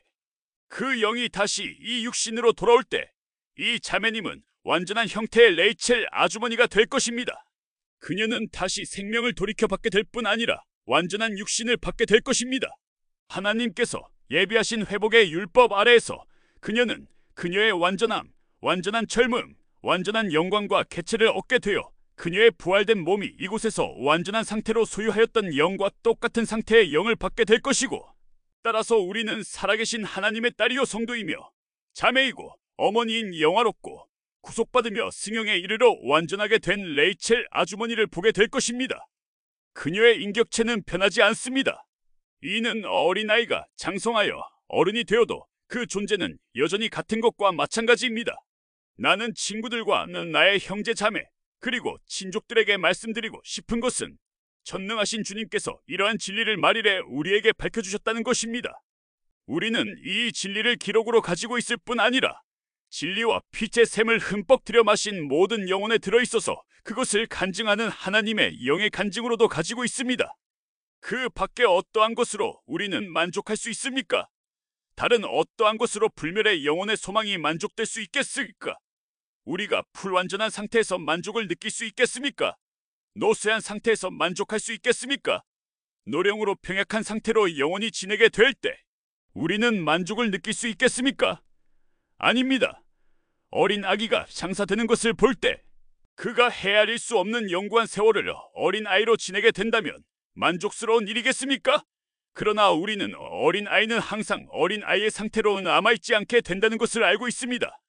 Speaker 1: 그 영이 다시 이 육신으로 돌아올 때 이 자매님은 완전한 형태의 레이첼 아주머니가 될 것입니다. 그녀는 다시 생명을 돌이켜받게 될 뿐 아니라 완전한 육신을 받게 될 것입니다. 하나님께서 예비하신 회복의 율법 아래에서 그녀는 그녀의 완전함, 완전한 젊음, 완전한 영광과 개체를 얻게 되어 그녀의 부활된 몸이 이곳에서 완전한 상태로 소유하였던 영과 똑같은 상태의 영을 받게 될 것이고, 따라서 우리는 살아계신 하나님의 딸이요 성도이며 자매이고 어머니인 영화롭고 구속받으며 승용에 이르러 완전하게 된 레이첼 아주머니를 보게 될 것입니다. 그녀의 인격체는 변하지 않습니다. 이는 어린아이가 장성하여 어른이 되어도 그 존재는 여전히 같은 것과 마찬가지입니다. 나는 친구들과 나의 형제 자매 그리고 친족들에게 말씀드리고 싶은 것은 전능하신 주님께서 이러한 진리를 말일에 우리에게 밝혀주셨다는 것입니다. 우리는 이 진리를 기록으로 가지고 있을 뿐 아니라 진리와 빛의 샘을 흠뻑 들여 마신 모든 영혼에 들어있어서 그것을 간증하는 하나님의 영의 간증으로도 가지고 있습니다. 그 밖에 어떠한 것으로 우리는 만족할 수 있습니까? 다른 어떠한 것으로 불멸의 영혼의 소망이 만족될 수 있겠습니까? 우리가 불완전한 상태에서 만족을 느낄 수 있겠습니까? 노쇠한 상태에서 만족할 수 있겠습니까? 노령으로 병약한 상태로 영원히 지내게 될 때 우리는 만족을 느낄 수 있겠습니까? 아닙니다. 어린 아기가 장사되는 것을 볼 때 그가 헤아릴 수 없는 영구한 세월을 어린 아이로 지내게 된다면 만족스러운 일이겠습니까? 그러나 우리는 어린 아이는 항상 어린 아이의 상태로 남아있지 않게 된다는 것을 알고 있습니다.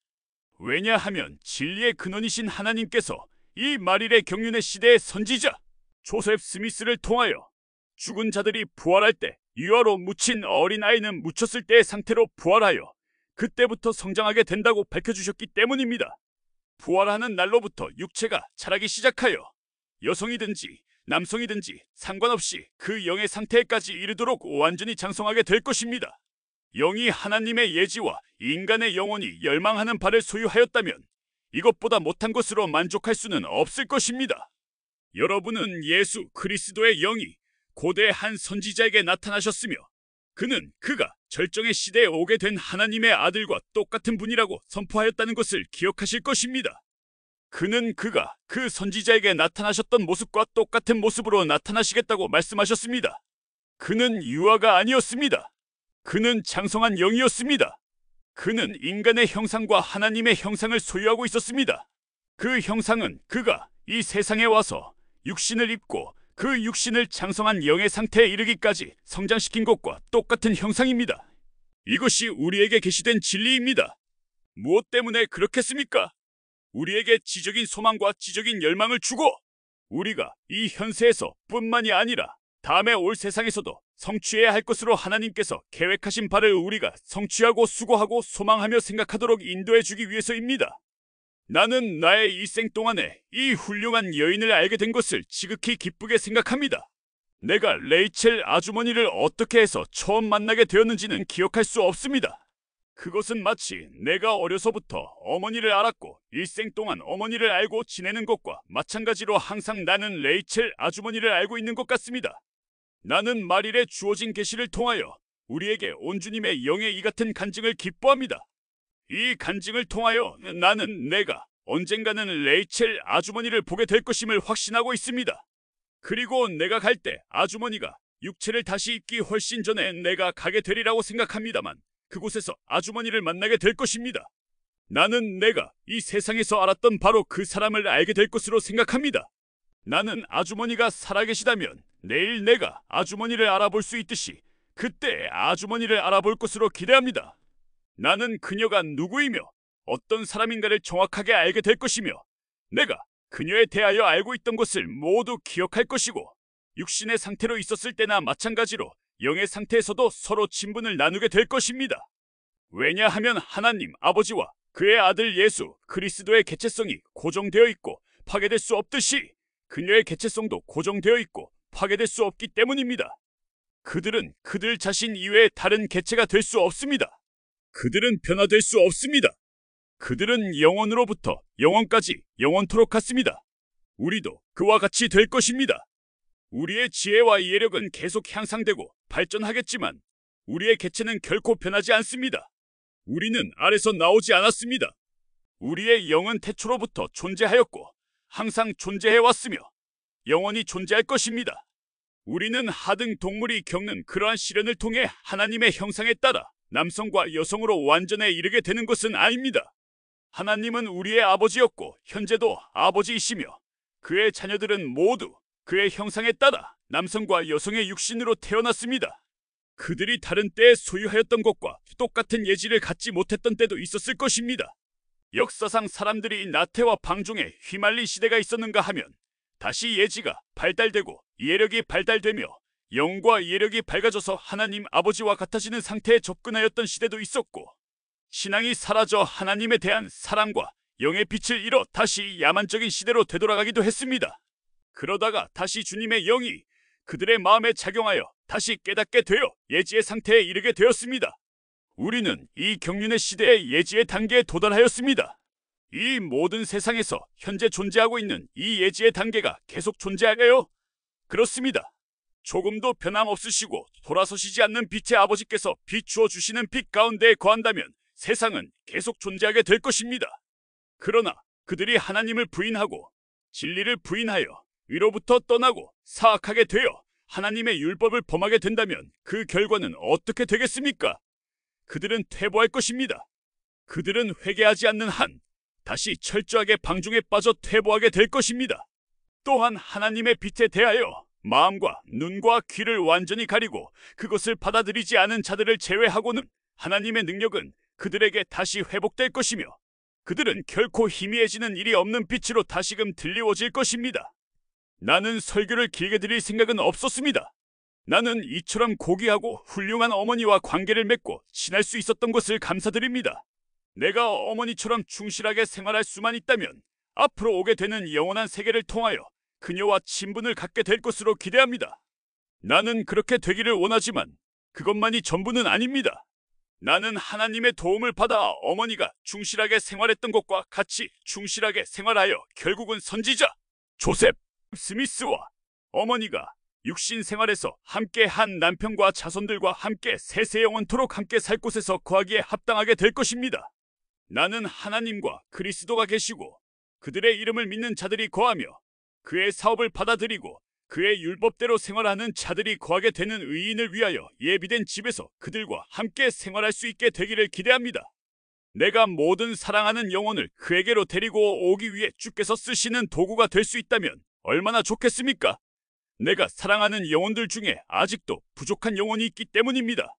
Speaker 1: 왜냐하면 진리의 근원이신 하나님께서 이 말일의 경륜의 시대의 선지자 조셉 스미스를 통하여 죽은 자들이 부활할 때 유아로 묻힌 어린아이는 묻혔을 때의 상태로 부활하여 그때부터 성장하게 된다고 밝혀주셨기 때문입니다. 부활하는 날로부터 육체가 자라기 시작하여 여성이든지 남성이든지 상관없이 그 영의 상태에까지 이르도록 완전히 장성하게 될 것입니다. 영이 하나님의 예지와 인간의 영혼이 열망하는 바를 소유하였다면 이것보다 못한 것으로 만족할 수는 없을 것입니다. 여러분은 예수 그리스도의 영이 고대 한 선지자에게 나타나셨으며 그가 절정의 시대에 오게 된 하나님의 아들과 똑같은 분이라고 선포하였다는 것을 기억하실 것입니다. 그가 그 선지자에게 나타나셨던 모습과 똑같은 모습으로 나타나시겠다고 말씀하셨습니다. 그는 유아가 아니었습니다. 그는 장성한 영이었습니다. 그는 인간의 형상과 하나님의 형상을 소유하고 있었습니다. 그 형상은 그가 이 세상에 와서 육신을 입고 그 육신을 장성한 영의 상태에 이르기까지 성장시킨 것과 똑같은 형상입니다. 이것이 우리에게 계시된 진리입니다. 무엇 때문에 그렇겠습니까? 우리에게 지적인 소망과 지적인 열망을 주고 우리가 이 현세에서 뿐만이 아니라 다음에 올 세상에서도 성취해야 할 것으로 하나님께서 계획하신 바를 우리가 성취하고 수고하고 소망하며 생각하도록 인도해 주기 위해서입니다. 나는 나의 일생 동안에 이 훌륭한 여인을 알게 된 것을 지극히 기쁘게 생각합니다. 내가 레이첼 아주머니를 어떻게 해서 처음 만나게 되었는지는 기억할 수 없습니다. 그것은 마치 내가 어려서부터 어머니를 알았고 일생 동안 어머니를 알고 지내는 것과 마찬가지로 항상 나는 레이첼 아주머니를 알고 있는 것 같습니다. 나는 말일에 주어진 계시를 통하여 우리에게 온 주님의 영의 이 같은 간증을 기뻐합니다. 이 간증을 통하여 나는 내가 언젠가는 레이첼 아주머니를 보게 될 것임을 확신하고 있습니다. 그리고 내가 갈 때 아주머니가 육체를 다시 입기 훨씬 전에 내가 가게 되리라고 생각합니다만 그곳에서 아주머니를 만나게 될 것입니다. 나는 내가 이 세상에서 알았던 바로 그 사람을 알게 될 것으로 생각합니다. 나는 아주머니가 살아계시다면 내일 내가 아주머니를 알아볼 수 있듯이 그때 아주머니를 알아볼 것으로 기대합니다. 나는 그녀가 누구이며 어떤 사람인가를 정확하게 알게 될 것이며 내가 그녀에 대하여 알고 있던 것을 모두 기억할 것이고 육신의 상태로 있었을 때나 마찬가지로 영의 상태에서도 서로 친분을 나누게 될 것입니다. 왜냐하면 하나님 아버지와 그의 아들 예수 그리스도의 개체성이 고정되어 있고 파괴될 수 없듯이 그녀의 개체성도 고정되어 있고 파괴될 수 없기 때문입니다. 그들은 그들 자신 이외에 다른 개체가 될 수 없습니다. 그들은 변화될 수 없습니다. 그들은 영원으로부터 영원까지 영원토록 같습니다. 우리도 그와 같이 될 것입니다. 우리의 지혜와 예력은 계속 향상되고 발전하겠지만 우리의 개체는 결코 변하지 않습니다. 우리는 알에서 나오지 않았습니다. 우리의 영은 태초로부터 존재하였고 항상 존재해왔으며 영원히 존재할 것입니다. 우리는 하등 동물이 겪는 그러한 시련을 통해 하나님의 형상에 따라 남성과 여성으로 완전에 이르게 되는 것은 아닙니다. 하나님은 우리의 아버지였고 현재도 아버지이시며 그의 자녀들은 모두 그의 형상에 따라 남성과 여성의 육신으로 태어났습니다. 그들이 다른 때에 소유하였던 것과 똑같은 예지를 갖지 못했던 때도 있었을 것입니다. 역사상 사람들이 나태와 방종에 휘말린 시대가 있었는가 하면 다시 예지가 발달되고 예력이 발달되며 영과 예력이 밝아져서 하나님 아버지와 같아지는 상태에 접근하였던 시대도 있었고, 신앙이 사라져 하나님에 대한 사랑과 영의 빛을 잃어 다시 야만적인 시대로 되돌아가기도 했습니다. 그러다가 다시 주님의 영이 그들의 마음에 작용하여 다시 깨닫게 되어 예지의 상태에 이르게 되었습니다. 우리는 이 경륜의 시대의 예지의 단계에 도달하였습니다. 이 모든 세상에서 현재 존재하고 있는 이 예지의 단계가 계속 존재하여요? 그렇습니다. 조금도 변함없으시고 돌아서시지 않는 빛의 아버지께서 비추어 주시는 빛 가운데에 거한다면 세상은 계속 존재하게 될 것입니다. 그러나 그들이 하나님을 부인하고 진리를 부인하여 위로부터 떠나고 사악하게 되어 하나님의 율법을 범하게 된다면 그 결과는 어떻게 되겠습니까? 그들은 퇴보할 것입니다. 그들은 회개하지 않는 한 다시 철저하게 방종에 빠져 퇴보하게 될 것입니다. 또한 하나님의 빛에 대하여 마음과 눈과 귀를 완전히 가리고 그것을 받아들이지 않은 자들을 제외하고는 하나님의 능력은 그들에게 다시 회복될 것이며 그들은 결코 희미해지는 일이 없는 빛으로 다시금 들리워질 것입니다. 나는 설교를 길게 드릴 생각은 없었습니다. 나는 이처럼 고귀하고 훌륭한 어머니와 관계를 맺고 친할 수 있었던 것을 감사드립니다. 내가 어머니처럼 충실하게 생활할 수만 있다면 앞으로 오게 되는 영원한 세계를 통하여 그녀와 친분을 갖게 될 것으로 기대합니다. 나는 그렇게 되기를 원하지만 그것만이 전부는 아닙니다. 나는 하나님의 도움을 받아 어머니가 충실하게 생활했던 것과 같이 충실하게 생활하여 결국은 선지자 조셉 스미스와 어머니가 육신 생활에서 함께 한 남편과 자손들과 함께 세세 영원토록 함께 살 곳에서 거하기에 합당하게 될 것입니다. 나는 하나님과 그리스도가 계시고 그들의 이름을 믿는 자들이 거하며 그의 사업을 받아들이고 그의 율법대로 생활하는 자들이 거하게 되는 의인을 위하여 예비된 집에서 그들과 함께 생활할 수 있게 되기를 기대합니다. 내가 모든 사랑하는 영혼을 그에게로 데리고 오기 위해 주께서 쓰시는 도구가 될 수 있다면 얼마나 좋겠습니까? 내가 사랑하는 영혼들 중에 아직도 부족한 영혼이 있기 때문입니다.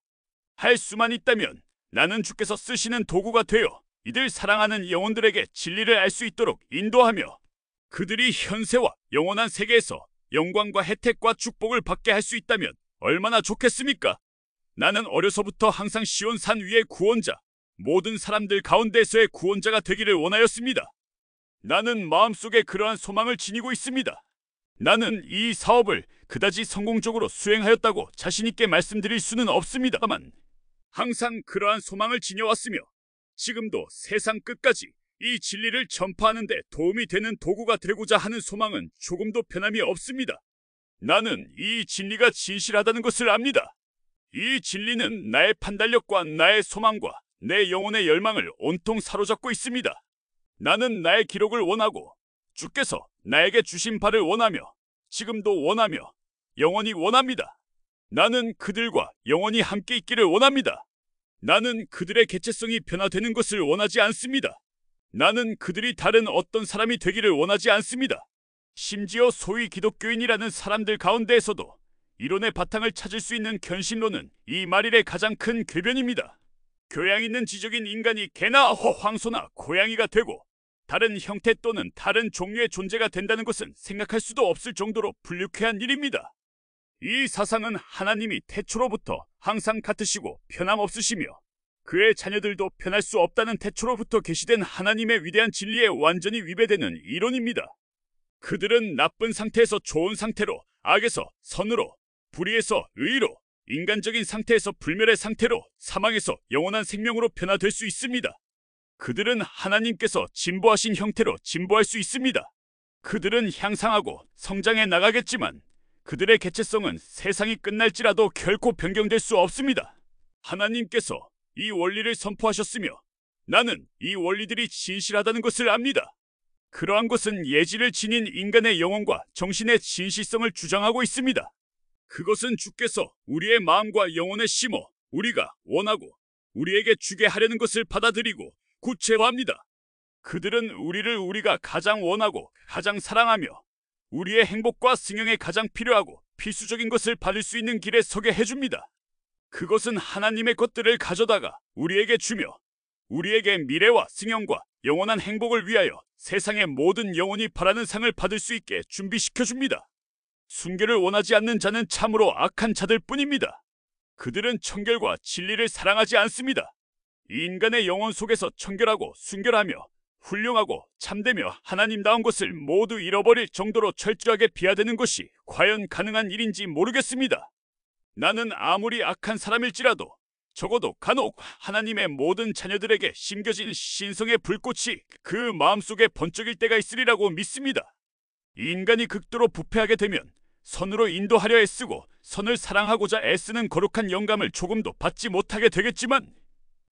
Speaker 1: 할 수만 있다면 나는 주께서 쓰시는 도구가 되어 이들 사랑하는 영혼들에게 진리를 알 수 있도록 인도하며 그들이 현세와 영원한 세계에서 영광과 혜택과 축복을 받게 할 수 있다면 얼마나 좋겠습니까? 나는 어려서부터 항상 시온산 위의 구원자, 모든 사람들 가운데서의 구원자가 되기를 원하였습니다. 나는 마음속에 그러한 소망을 지니고 있습니다. 나는 이 사업을 그다지 성공적으로 수행하였다고 자신있게 말씀드릴 수는 없습니다만 항상 그러한 소망을 지녀왔으며 지금도 세상 끝까지 이 진리를 전파하는 데 도움이 되는 도구가 되고자 하는 소망은 조금도 변함이 없습니다. 나는 이 진리가 진실하다는 것을 압니다. 이 진리는 나의 판단력과 나의 소망과 내 영혼의 열망을 온통 사로잡고 있습니다. 나는 나의 기록을 원하고 주께서 나에게 주신 바를 원하며 지금도 원하며 영원히 원합니다. 나는 그들과 영원히 함께 있기를 원합니다. 나는 그들의 개체성이 변화되는 것을 원하지 않습니다. 나는 그들이 다른 어떤 사람이 되기를 원하지 않습니다. 심지어 소위 기독교인이라는 사람들 가운데에서도 이론의 바탕을 찾을 수 있는 견신론은 이 말일의 가장 큰 궤변입니다. 교양 있는 지적인 인간이 개나 황소나 고양이가 되고 다른 형태 또는 다른 종류의 존재가 된다는 것은 생각할 수도 없을 정도로 불쾌한 일입니다. 이 사상은 하나님이 태초로부터 항상 같으시고 변함없으시며 그의 자녀들도 변할 수 없다는 태초로부터 계시된 하나님의 위대한 진리에 완전히 위배되는 이론입니다. 그들은 나쁜 상태에서 좋은 상태로, 악에서 선으로, 불의에서 의로, 인간적인 상태에서 불멸의 상태로, 사망에서 영원한 생명으로 변화될 수 있습니다. 그들은 하나님께서 진보하신 형태로 진보할 수 있습니다. 그들은 향상하고 성장해 나가겠지만 그들의 개체성은 세상이 끝날지라도 결코 변경될 수 없습니다. 하나님께서 이 원리를 선포하셨으며 나는 이 원리들이 진실하다는 것을 압니다. 그러한 것은 예지를 지닌 인간의 영혼과 정신의 진실성을 주장하고 있습니다. 그것은 주께서 우리의 마음과 영혼에 심어 우리가 원하고 우리에게 주게 하려는 것을 받아들이고 구체화합니다. 그들은 우리가 가장 원하고 가장 사랑하며 우리의 행복과 승용에 가장 필요하고 필수적인 것을 받을 수 있는 길에 서게 해줍니다. 그것은 하나님의 것들을 가져다가 우리에게 주며 우리에게 미래와 승용과 영원한 행복을 위하여 세상의 모든 영혼이 바라는 상을 받을 수 있게 준비시켜줍니다. 순결을 원하지 않는 자는 참으로 악한 자들 뿐입니다. 그들은 청결과 진리를 사랑하지 않습니다. 이 인간의 영혼 속에서 청결하고 순결하며 훌륭하고 참되며 하나님다운 것을 모두 잃어버릴 정도로 철저하게 비하되는 것이 과연 가능한 일인지 모르겠습니다. 나는 아무리 악한 사람일지라도 적어도 간혹 하나님의 모든 자녀들에게 심겨진 신성의 불꽃이 그 마음속에 번쩍일 때가 있으리라고 믿습니다. 인간이 극도로 부패하게 되면 선으로 인도하려 애쓰고 선을 사랑하고자 애쓰는 거룩한 영감을 조금도 받지 못하게 되겠지만,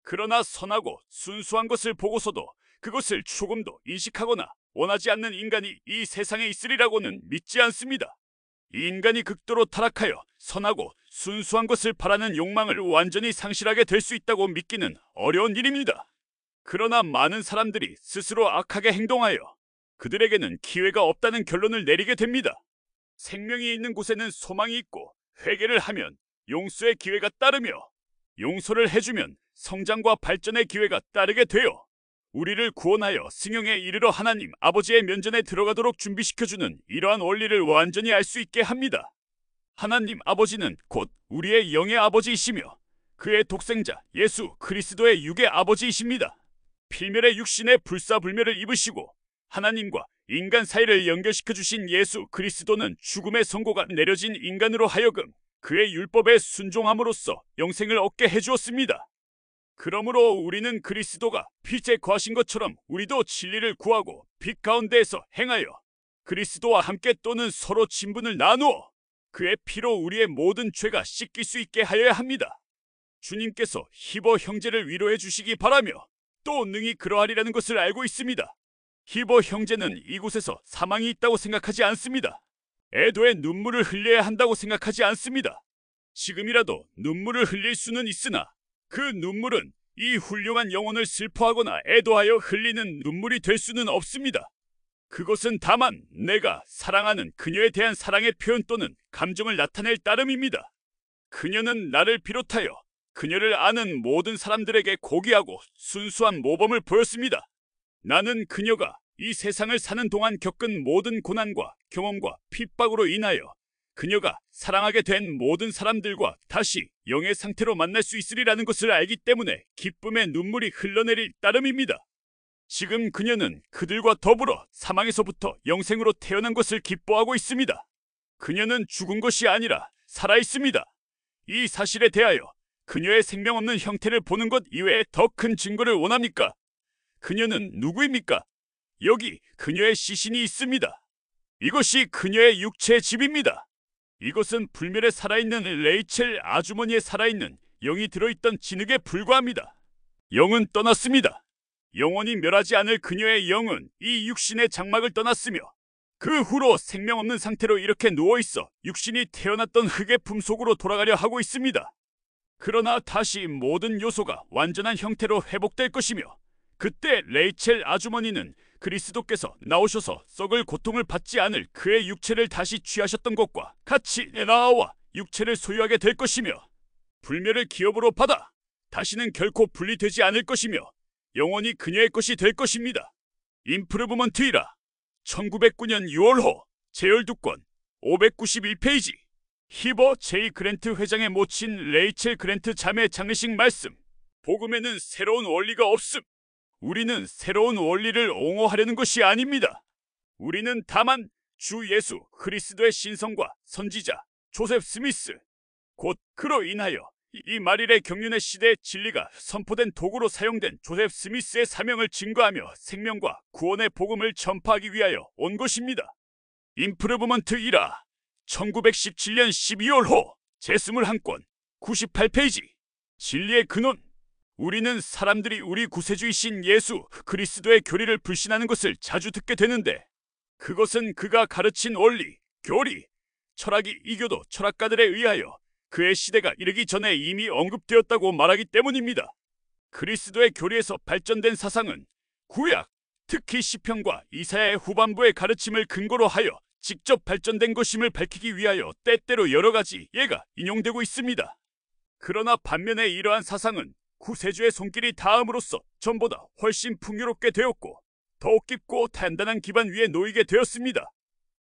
Speaker 1: 그러나 선하고 순수한 것을 보고서도 그것을 조금도 인식하거나 원하지 않는 인간이 이 세상에 있으리라고는 믿지 않습니다. 이 인간이 극도로 타락하여 선하고 순수한 것을 바라는 욕망을 완전히 상실하게 될 수 있다고 믿기는 어려운 일입니다. 그러나 많은 사람들이 스스로 악하게 행동하여 그들에게는 기회가 없다는 결론을 내리게 됩니다. 생명이 있는 곳에는 소망이 있고, 회개를 하면 용서의 기회가 따르며, 용서를 해주면 성장과 발전의 기회가 따르게 되어 우리를 구원하여 승용에 이르러 하나님 아버지의 면전에 들어가도록 준비시켜주는 이러한 원리를 완전히 알 수 있게 합니다. 하나님 아버지는 곧 우리의 영의 아버지이시며 그의 독생자 예수 그리스도의 육의 아버지이십니다. 필멸의 육신의 불사불멸을 입으시고 하나님과 인간 사이를 연결시켜주신 예수 그리스도는 죽음의 선고가 내려진 인간으로 하여금 그의 율법에 순종함으로써 영생을 얻게 해주었습니다. 그러므로 우리는 그리스도가 빛에 거하신 것처럼 우리도 진리를 구하고 빛 가운데에서 행하여 그리스도와 함께 또는 서로 친분을 나누어 그의 피로 우리의 모든 죄가 씻길 수 있게 하여야 합니다. 주님께서 히버 형제를 위로해 주시기 바라며 또 능히 그러하리라는 것을 알고 있습니다. 히버 형제는 이곳에서 사망이 있다고 생각하지 않습니다. 애도의 눈물을 흘려야 한다고 생각하지 않습니다. 지금이라도 눈물을 흘릴 수는 있으나 그 눈물은 이 훌륭한 영혼을 슬퍼하거나 애도하여 흘리는 눈물이 될 수는 없습니다. 그것은 다만 내가 사랑하는 그녀에 대한 사랑의 표현 또는 감정을 나타낼 따름입니다. 그녀는 나를 비롯하여 그녀를 아는 모든 사람들에게 고귀하고 순수한 모범을 보였습니다. 나는 그녀가 이 세상을 사는 동안 겪은 모든 고난과 경험과 핍박으로 인하여 그녀가 사랑하게 된 모든 사람들과 다시 영의 상태로 만날 수 있으리라는 것을 알기 때문에 기쁨의 눈물이 흘러내릴 따름입니다. 지금 그녀는 그들과 더불어 사망에서부터 영생으로 태어난 것을 기뻐하고 있습니다. 그녀는 죽은 것이 아니라 살아 있습니다. 이 사실에 대하여 그녀의 생명 없는 형태를 보는 것 이외에 더 큰 증거를 원합니까? 그녀는 누구입니까? 여기 그녀의 시신이 있습니다. 이것이 그녀의 육체의 집입니다. 이것은 불멸에 살아있는 레이첼 아주머니의 살아있는 영이 들어있던 진흙에 불과합니다. 영은 떠났습니다. 영원히 멸하지 않을 그녀의 영은 이 육신의 장막을 떠났으며 그 후로 생명 없는 상태로 이렇게 누워있어 육신이 태어났던 흙의 품속으로 돌아가려 하고 있습니다. 그러나 다시 모든 요소가 완전한 형태로 회복될 것이며 그때 레이첼 아주머니는 그리스도께서 나오셔서 썩을 고통을 받지 않을 그의 육체를 다시 취하셨던 것과 같이 나와 육체를 소유하게 될 것이며 불멸을 기업으로 받아 다시는 결코 분리되지 않을 것이며 영원히 그녀의 것이 될 것입니다. 임프루브먼트이라 1909년 6월호 제열 2권 591페이지 히버 제이 그랜트 회장의 모친 레이첼 그랜트 자매 장례식 말씀. 복음에는 새로운 원리가 없음. 우리는 새로운 원리를 옹호하려는 것이 아닙니다. 우리는 다만 주 예수 그리스도의 신성과 선지자 조셉 스미스 곧 그로 인하여 이 말일의 경륜의 시대의 진리가 선포된 도구로 사용된 조셉 스미스의 사명을 증거하며 생명과 구원의 복음을 전파하기 위하여 온 것입니다. 임프루브먼트 1화 1917년 12월호 제21권 98페이지 진리의 근원. 우리는 사람들이 우리 구세주이신 예수 그리스도의 교리를 불신하는 것을 자주 듣게 되는데 그것은 그가 가르친 원리, 교리, 철학이 이교도 철학가들에 의하여 그의 시대가 이르기 전에 이미 언급되었다고 말하기 때문입니다. 그리스도의 교리에서 발전된 사상은 구약, 특히 시편과 이사야의 후반부의 가르침을 근거로 하여 직접 발전된 것임을 밝히기 위하여 때때로 여러 가지 예가 인용되고 있습니다. 그러나 반면에 이러한 사상은 구세주의 손길이 닿음으로써 전보다 훨씬 풍요롭게 되었고 더욱 깊고 단단한 기반 위에 놓이게 되었습니다.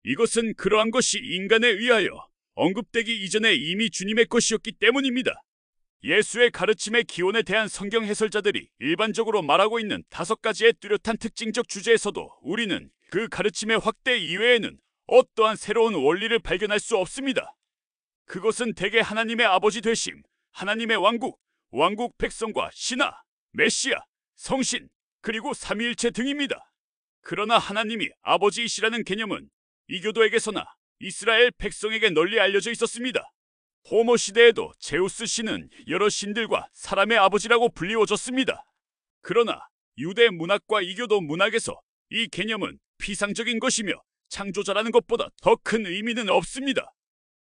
Speaker 1: 이것은 그러한 것이 인간에 의하여 언급되기 이전에 이미 주님의 것이었기 때문입니다. 예수의 가르침의 기원에 대한 성경 해설자들이 일반적으로 말하고 있는 5가지의 뚜렷한 특징적 주제에서도 우리는 그 가르침의 확대 이외에는 어떠한 새로운 원리를 발견할 수 없습니다. 그것은 대개 하나님의 아버지 되심, 하나님의 왕국, 왕국 백성과 신하, 메시아, 성신, 그리고 삼위일체 등입니다. 그러나 하나님이 아버지이시라는 개념은 이교도에게서나 이스라엘 백성에게 널리 알려져 있었습니다. 호모 시대에도 제우스 신은 여러 신들과 사람의 아버지라고 불리워졌습니다. 그러나 유대 문학과 이교도 문학에서 이 개념은 피상적인 것이며 창조자라는 것보다 더 큰 의미는 없습니다.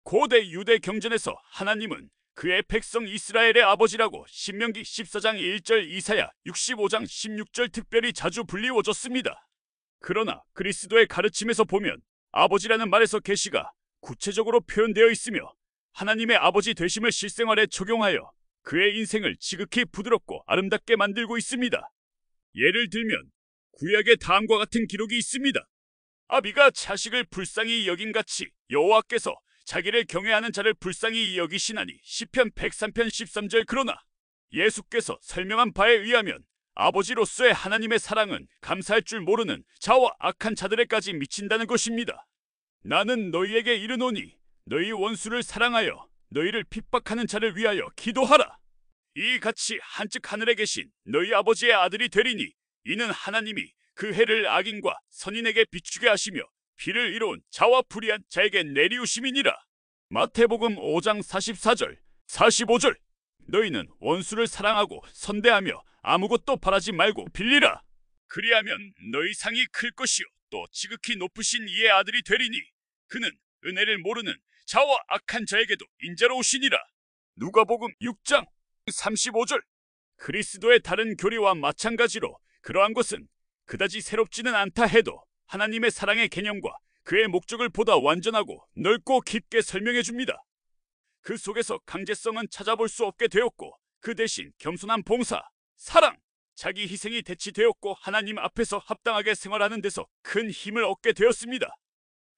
Speaker 1: 고대 유대 경전에서 하나님은 그의 백성 이스라엘의 아버지라고 신명기 14장 1절, 이사야 65장 16절 특별히 자주 불리워졌습니다. 그러나 그리스도의 가르침에서 보면 아버지라는 말에서 계시가 구체적으로 표현되어 있으며 하나님의 아버지 되심을 실생활에 적용하여 그의 인생을 지극히 부드럽고 아름답게 만들고 있습니다. 예를 들면 구약에 다음과 같은 기록이 있습니다. 아비가 자식을 불쌍히 여김같이 여호와께서 자기를 경외하는 자를 불쌍히 여기시나니 시편 103편 13절. 그러나 예수께서 설명한 바에 의하면 아버지로서의 하나님의 사랑은 감사할 줄 모르는 자와 악한 자들에까지 미친다는 것입니다. 나는 너희에게 이르노니 너희 원수를 사랑하여 너희를 핍박하는 자를 위하여 기도하라. 이같이 한즉 하늘에 계신 너희 아버지의 아들이 되리니 이는 하나님이 그 해를 악인과 선인에게 비추게 하시며 비를 이룬 자와 불의한 자에게 내리우심이니라. 마태복음 5장 44절, 45절. 너희는 원수를 사랑하고 선대하며 아무것도 바라지 말고 빌리라. 그리하면 너희 상이 클 것이요 또 지극히 높으신 이의 아들이 되리니 그는 은혜를 모르는 자와 악한 자에게도 인자로우시니라. 누가복음 6장 35절. 그리스도의 다른 교리와 마찬가지로 그러한 것은 그다지 새롭지는 않다 해도 하나님의 사랑의 개념과 그의 목적을 보다 완전하고 넓고 깊게 설명해 줍니다. 그 속에서 강제성은 찾아볼 수 없게 되었고 그 대신 겸손한 봉사, 사랑, 자기 희생이 대치되었고 하나님 앞에서 합당하게 생활하는 데서 큰 힘을 얻게 되었습니다.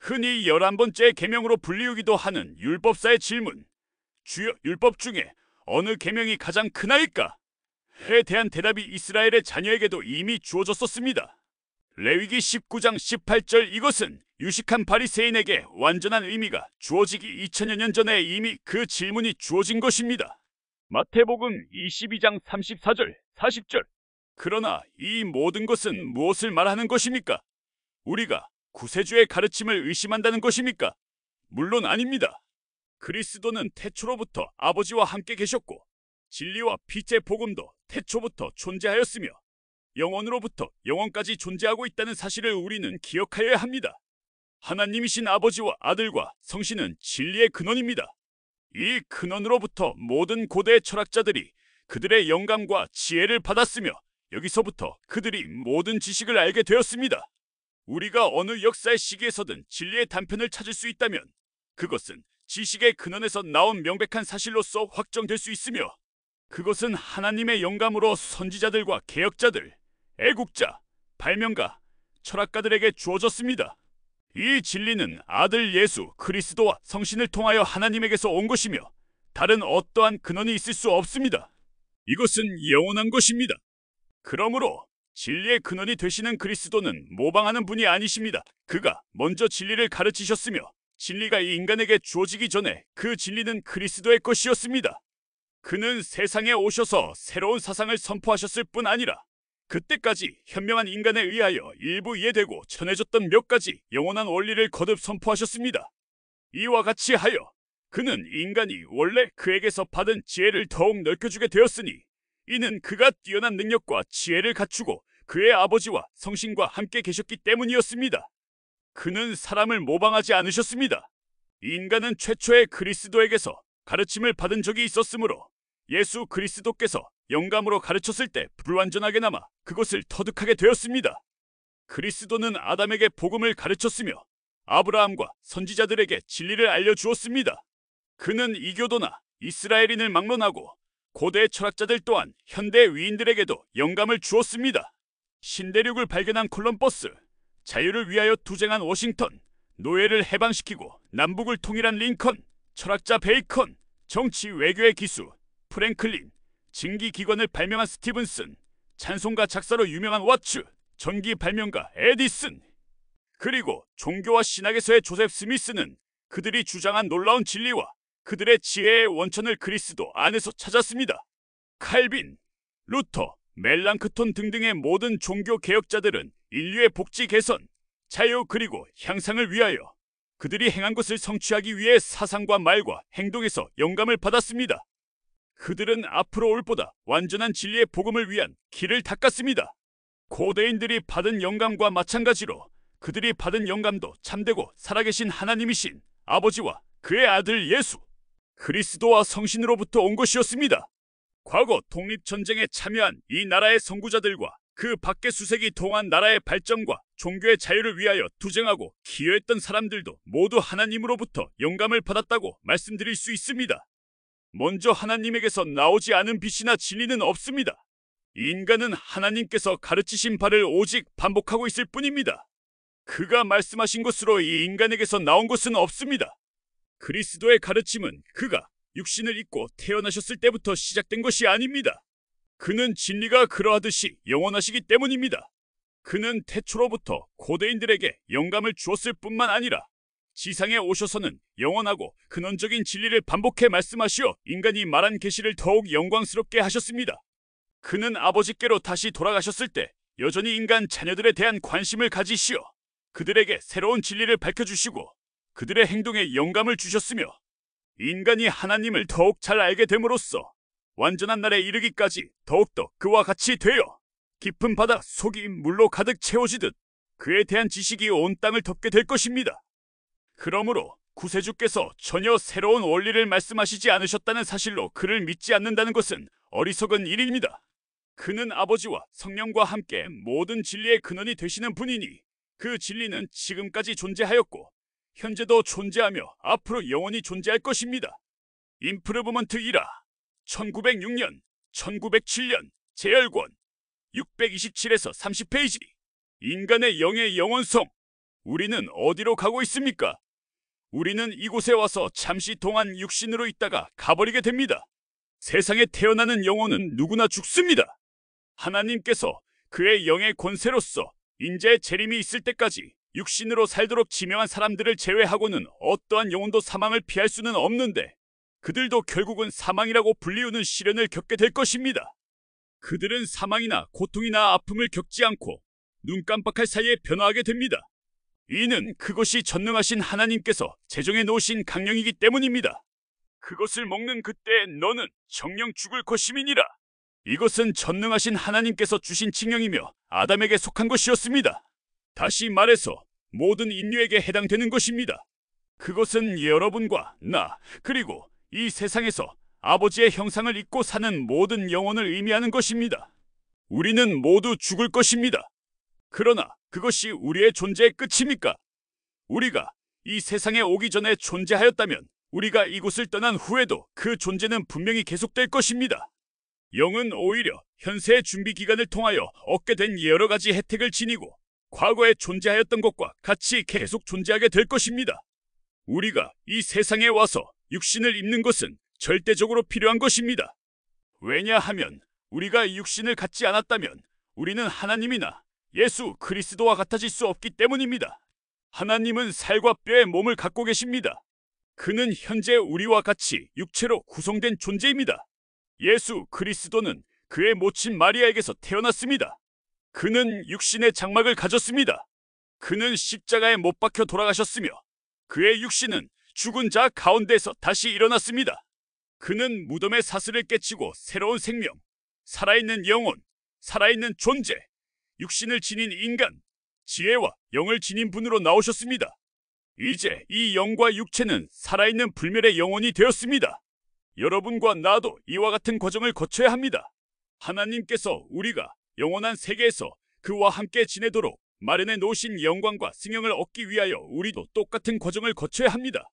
Speaker 1: 흔히 11번째 계명으로 불리우기도 하는 율법사의 질문, 주여 율법 중에 어느 계명이 가장 크나이까? 에 대한 대답이 이스라엘의 자녀에게도 이미 주어졌었습니다. 레위기 19장 18절. 이것은 유식한 바리새인에게 완전한 의미가 주어지기 2000여 년 전에 이미 그 질문이 주어진 것입니다. 마태복음 22장 34절, 40절. 그러나 이 모든 것은 무엇을 말하는 것입니까? 우리가 구세주의 가르침을 의심한다는 것입니까? 물론 아닙니다. 그리스도는 태초로부터 아버지와 함께 계셨고 진리와 빛의 복음도 태초부터 존재하였으며 영원으로부터 영원까지 존재하고 있다는 사실을 우리는 기억하여야 합니다. 하나님이신 아버지와 아들과 성신은 진리의 근원입니다. 이 근원으로부터 모든 고대 철학자들이 그들의 영감과 지혜를 받았으며 여기서부터 그들이 모든 지식을 알게 되었습니다. 우리가 어느 역사의 시기에서든 진리의 단편을 찾을 수 있다면 그것은 지식의 근원에서 나온 명백한 사실로서 확정될 수 있으며 그것은 하나님의 영감으로 선지자들과 개혁자들, 애국자, 발명가, 철학가들에게 주어졌습니다. 이 진리는 아들 예수 그리스도와 성신을 통하여 하나님에게서 온 것이며 다른 어떠한 근원이 있을 수 없습니다. 이것은 영원한 것입니다. 그러므로 진리의 근원이 되시는 그리스도는 모방하는 분이 아니십니다. 그가 먼저 진리를 가르치셨으며 진리가 이 인간에게 주어지기 전에 그 진리는 그리스도의 것이었습니다. 그는 세상에 오셔서 새로운 사상을 선포하셨을 뿐 아니라 그때까지 현명한 인간에 의하여 일부 이해되고 전해졌던 몇 가지 영원한 원리를 거듭 선포하셨습니다. 이와 같이 하여 그는 인간이 원래 그에게서 받은 지혜를 더욱 넓혀주게 되었으니 이는 그가 뛰어난 능력과 지혜를 갖추고 그의 아버지와 성신과 함께 계셨기 때문이었습니다. 그는 사람을 모방하지 않으셨습니다. 인간은 최초의 그리스도에게서 가르침을 받은 적이 있었으므로 예수 그리스도께서 영감으로 가르쳤을 때 불완전하게나마 그것을 터득하게 되었습니다. 그리스도는 아담에게 복음을 가르쳤으며 아브라함과 선지자들에게 진리를 알려주었습니다. 그는 이교도나 이스라엘인을 막론하고 고대 철학자들 또한 현대 위인들에게도 영감을 주었습니다. 신대륙을 발견한 콜럼버스, 자유를 위하여 투쟁한 워싱턴, 노예를 해방시키고 남북을 통일한 링컨, 철학자 베이컨, 정치 외교의 기수 프랭클린, 증기기관을 발명한 스티븐슨, 찬송가 작사로 유명한 와츠, 전기 발명가 에디슨, 그리고 종교와 신학에서의 조셉 스미스는 그들이 주장한 놀라운 진리와 그들의 지혜의 원천을 그리스도 안에서 찾았습니다. 칼빈, 루터, 멜랑크톤 등등의 모든 종교 개혁자들은 인류의 복지 개선, 자유 그리고 향상을 위하여 그들이 행한 것을 성취하기 위해 사상과 말과 행동에서 영감을 받았습니다. 그들은 앞으로 올 보다 완전한 진리의 복음을 위한 길을 닦았습니다. 고대인들이 받은 영감과 마찬가지로 그들이 받은 영감도 참되고 살아계신 하나님이신 아버지와 그의 아들 예수 그리스도와 성신으로부터 온 것이었습니다. 과거 독립전쟁에 참여한 이 나라의 선구자들과 그 밖의 수세기 동안 나라의 발전과 종교의 자유를 위하여 투쟁하고 기여했던 사람들도 모두 하나님으로부터 영감을 받았다고 말씀드릴 수 있습니다. 먼저 하나님에게서 나오지 않은 빛이나 진리는 없습니다. 인간은 하나님께서 가르치신 바를 오직 반복하고 있을 뿐입니다. 그가 말씀하신 것으로 이 인간에게서 나온 것은 없습니다. 그리스도의 가르침은 그가 육신을 입고 태어나셨을 때부터 시작된 것이 아닙니다. 그는 진리가 그러하듯이 영원하시기 때문입니다. 그는 태초로부터 고대인들에게 영감을 주었을 뿐만 아니라 지상에 오셔서는 영원하고 근원적인 진리를 반복해 말씀하시어 인간이 말한 계시를 더욱 영광스럽게 하셨습니다. 그는 아버지께로 다시 돌아가셨을 때 여전히 인간 자녀들에 대한 관심을 가지시어 그들에게 새로운 진리를 밝혀주시고 그들의 행동에 영감을 주셨으며 인간이 하나님을 더욱 잘 알게 됨으로써 완전한 날에 이르기까지 더욱더 그와 같이 되어 깊은 바다 속이 물로 가득 채워지듯 그에 대한 지식이 온 땅을 덮게 될 것입니다. 그러므로 구세주께서 전혀 새로운 원리를 말씀하시지 않으셨다는 사실로 그를 믿지 않는다는 것은 어리석은 일입니다. 그는 아버지와 성령과 함께 모든 진리의 근원이 되시는 분이니 그 진리는 지금까지 존재하였고 현재도 존재하며 앞으로 영원히 존재할 것입니다. 임프루브먼트 1화 1906년, 1907년 제열권 627에서 30페이지 인간의 영의 영원성. 우리는 어디로 가고 있습니까? 우리는 이곳에 와서 잠시 동안 육신으로 있다가 가버리게 됩니다. 세상에 태어나는 영혼은 누구나 죽습니다. 하나님께서 그의 영의 권세로서 인자의 재림이 있을 때까지 육신으로 살도록 지명한 사람들을 제외하고는 어떠한 영혼도 사망을 피할 수는 없는데 그들도 결국은 사망이라고 불리우는 시련을 겪게 될 것입니다. 그들은 사망이나 고통이나 아픔을 겪지 않고 눈 깜빡할 사이에 변화하게 됩니다. 이는 그것이 전능하신 하나님께서 제정해 놓으신 강령이기 때문입니다. 그것을 먹는 그때 너는 정녕 죽을 것임이니라. 이것은 전능하신 하나님께서 주신 칙령이며 아담에게 속한 것이었습니다. 다시 말해서 모든 인류에게 해당되는 것입니다. 그것은 여러분과 나 그리고 이 세상에서 아버지의 형상을 입고 사는 모든 영혼을 의미하는 것입니다. 우리는 모두 죽을 것입니다. 그러나 그것이 우리의 존재의 끝입니까? 우리가 이 세상에 오기 전에 존재하였다면 우리가 이곳을 떠난 후에도 그 존재는 분명히 계속될 것입니다. 영은 오히려 현세의 준비 기간을 통하여 얻게 된 여러 가지 혜택을 지니고 과거에 존재하였던 것과 같이 계속 존재하게 될 것입니다. 우리가 이 세상에 와서 육신을 입는 것은 절대적으로 필요한 것입니다. 왜냐하면 우리가 육신을 갖지 않았다면 우리는 하나님이나 예수 그리스도와 같아질 수 없기 때문입니다. 하나님은 살과 뼈의 몸을 갖고 계십니다. 그는 현재 우리와 같이 육체로 구성된 존재입니다. 예수 그리스도는 그의 모친 마리아에게서 태어났습니다. 그는 육신의 장막을 가졌습니다. 그는 십자가에 못 박혀 돌아가셨으며 그의 육신은 죽은 자 가운데서 다시 일어났습니다. 그는 무덤의 사슬을 깨치고 새로운 생명, 살아있는 영혼, 살아있는 존재, 육신을 지닌 인간, 지혜와 영을 지닌 분으로 나오셨습니다. 이제 이 영과 육체는 살아있는 불멸의 영혼이 되었습니다. 여러분과 나도 이와 같은 과정을 거쳐야 합니다. 하나님께서 우리가 영원한 세계에서 그와 함께 지내도록 마련해 놓으신 영광과 승영을 얻기 위하여 우리도 똑같은 과정을 거쳐야 합니다.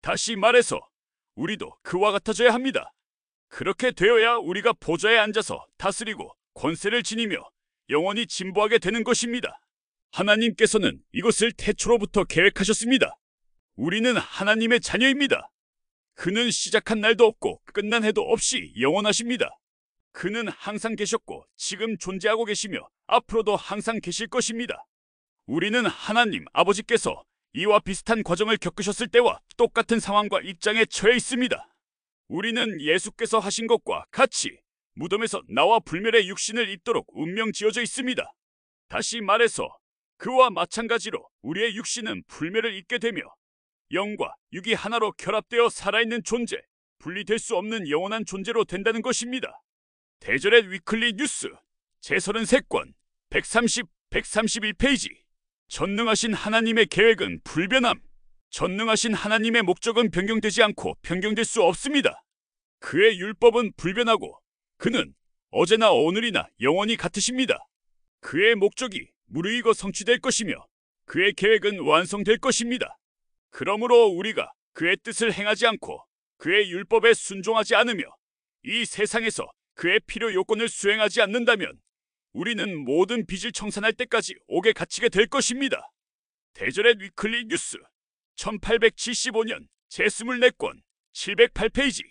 Speaker 1: 다시 말해서 우리도 그와 같아져야 합니다. 그렇게 되어야 우리가 보좌에 앉아서 다스리고 권세를 지니며 영원히 진보하게 되는 것입니다. 하나님께서는 이것을 태초로부터 계획하셨습니다. 우리는 하나님의 자녀입니다. 그는 시작한 날도 없고 끝난 해도 없이 영원하십니다. 그는 항상 계셨고 지금 존재하고 계시며 앞으로도 항상 계실 것입니다. 우리는 하나님 아버지께서 이와 비슷한 과정을 겪으셨을 때와 똑같은 상황과 입장에 처해 있습니다. 우리는 예수께서 하신 것과 같이 무덤에서 나와 불멸의 육신을 입도록 운명 지어져 있습니다. 다시 말해서 그와 마찬가지로 우리의 육신은 불멸을 입게 되며 영과 육이 하나로 결합되어 살아있는 존재, 분리될 수 없는 영원한 존재로 된다는 것입니다. 대절의 위클리 뉴스 제33권 130, 131페이지. 전능하신 하나님의 계획은 불변함. 전능하신 하나님의 목적은 변경되지 않고 변경될 수 없습니다. 그의 율법은 불변하고 그는 어제나 오늘이나 영원히 같으십니다. 그의 목적이 무르익어 성취될 것이며 그의 계획은 완성될 것입니다. 그러므로 우리가 그의 뜻을 행하지 않고 그의 율법에 순종하지 않으며 이 세상에서 그의 필요 요건을 수행하지 않는다면 우리는 모든 빚을 청산할 때까지 옥에 갇히게 될 것입니다. 대절의 위클리 뉴스 1875년 제24권 708페이지.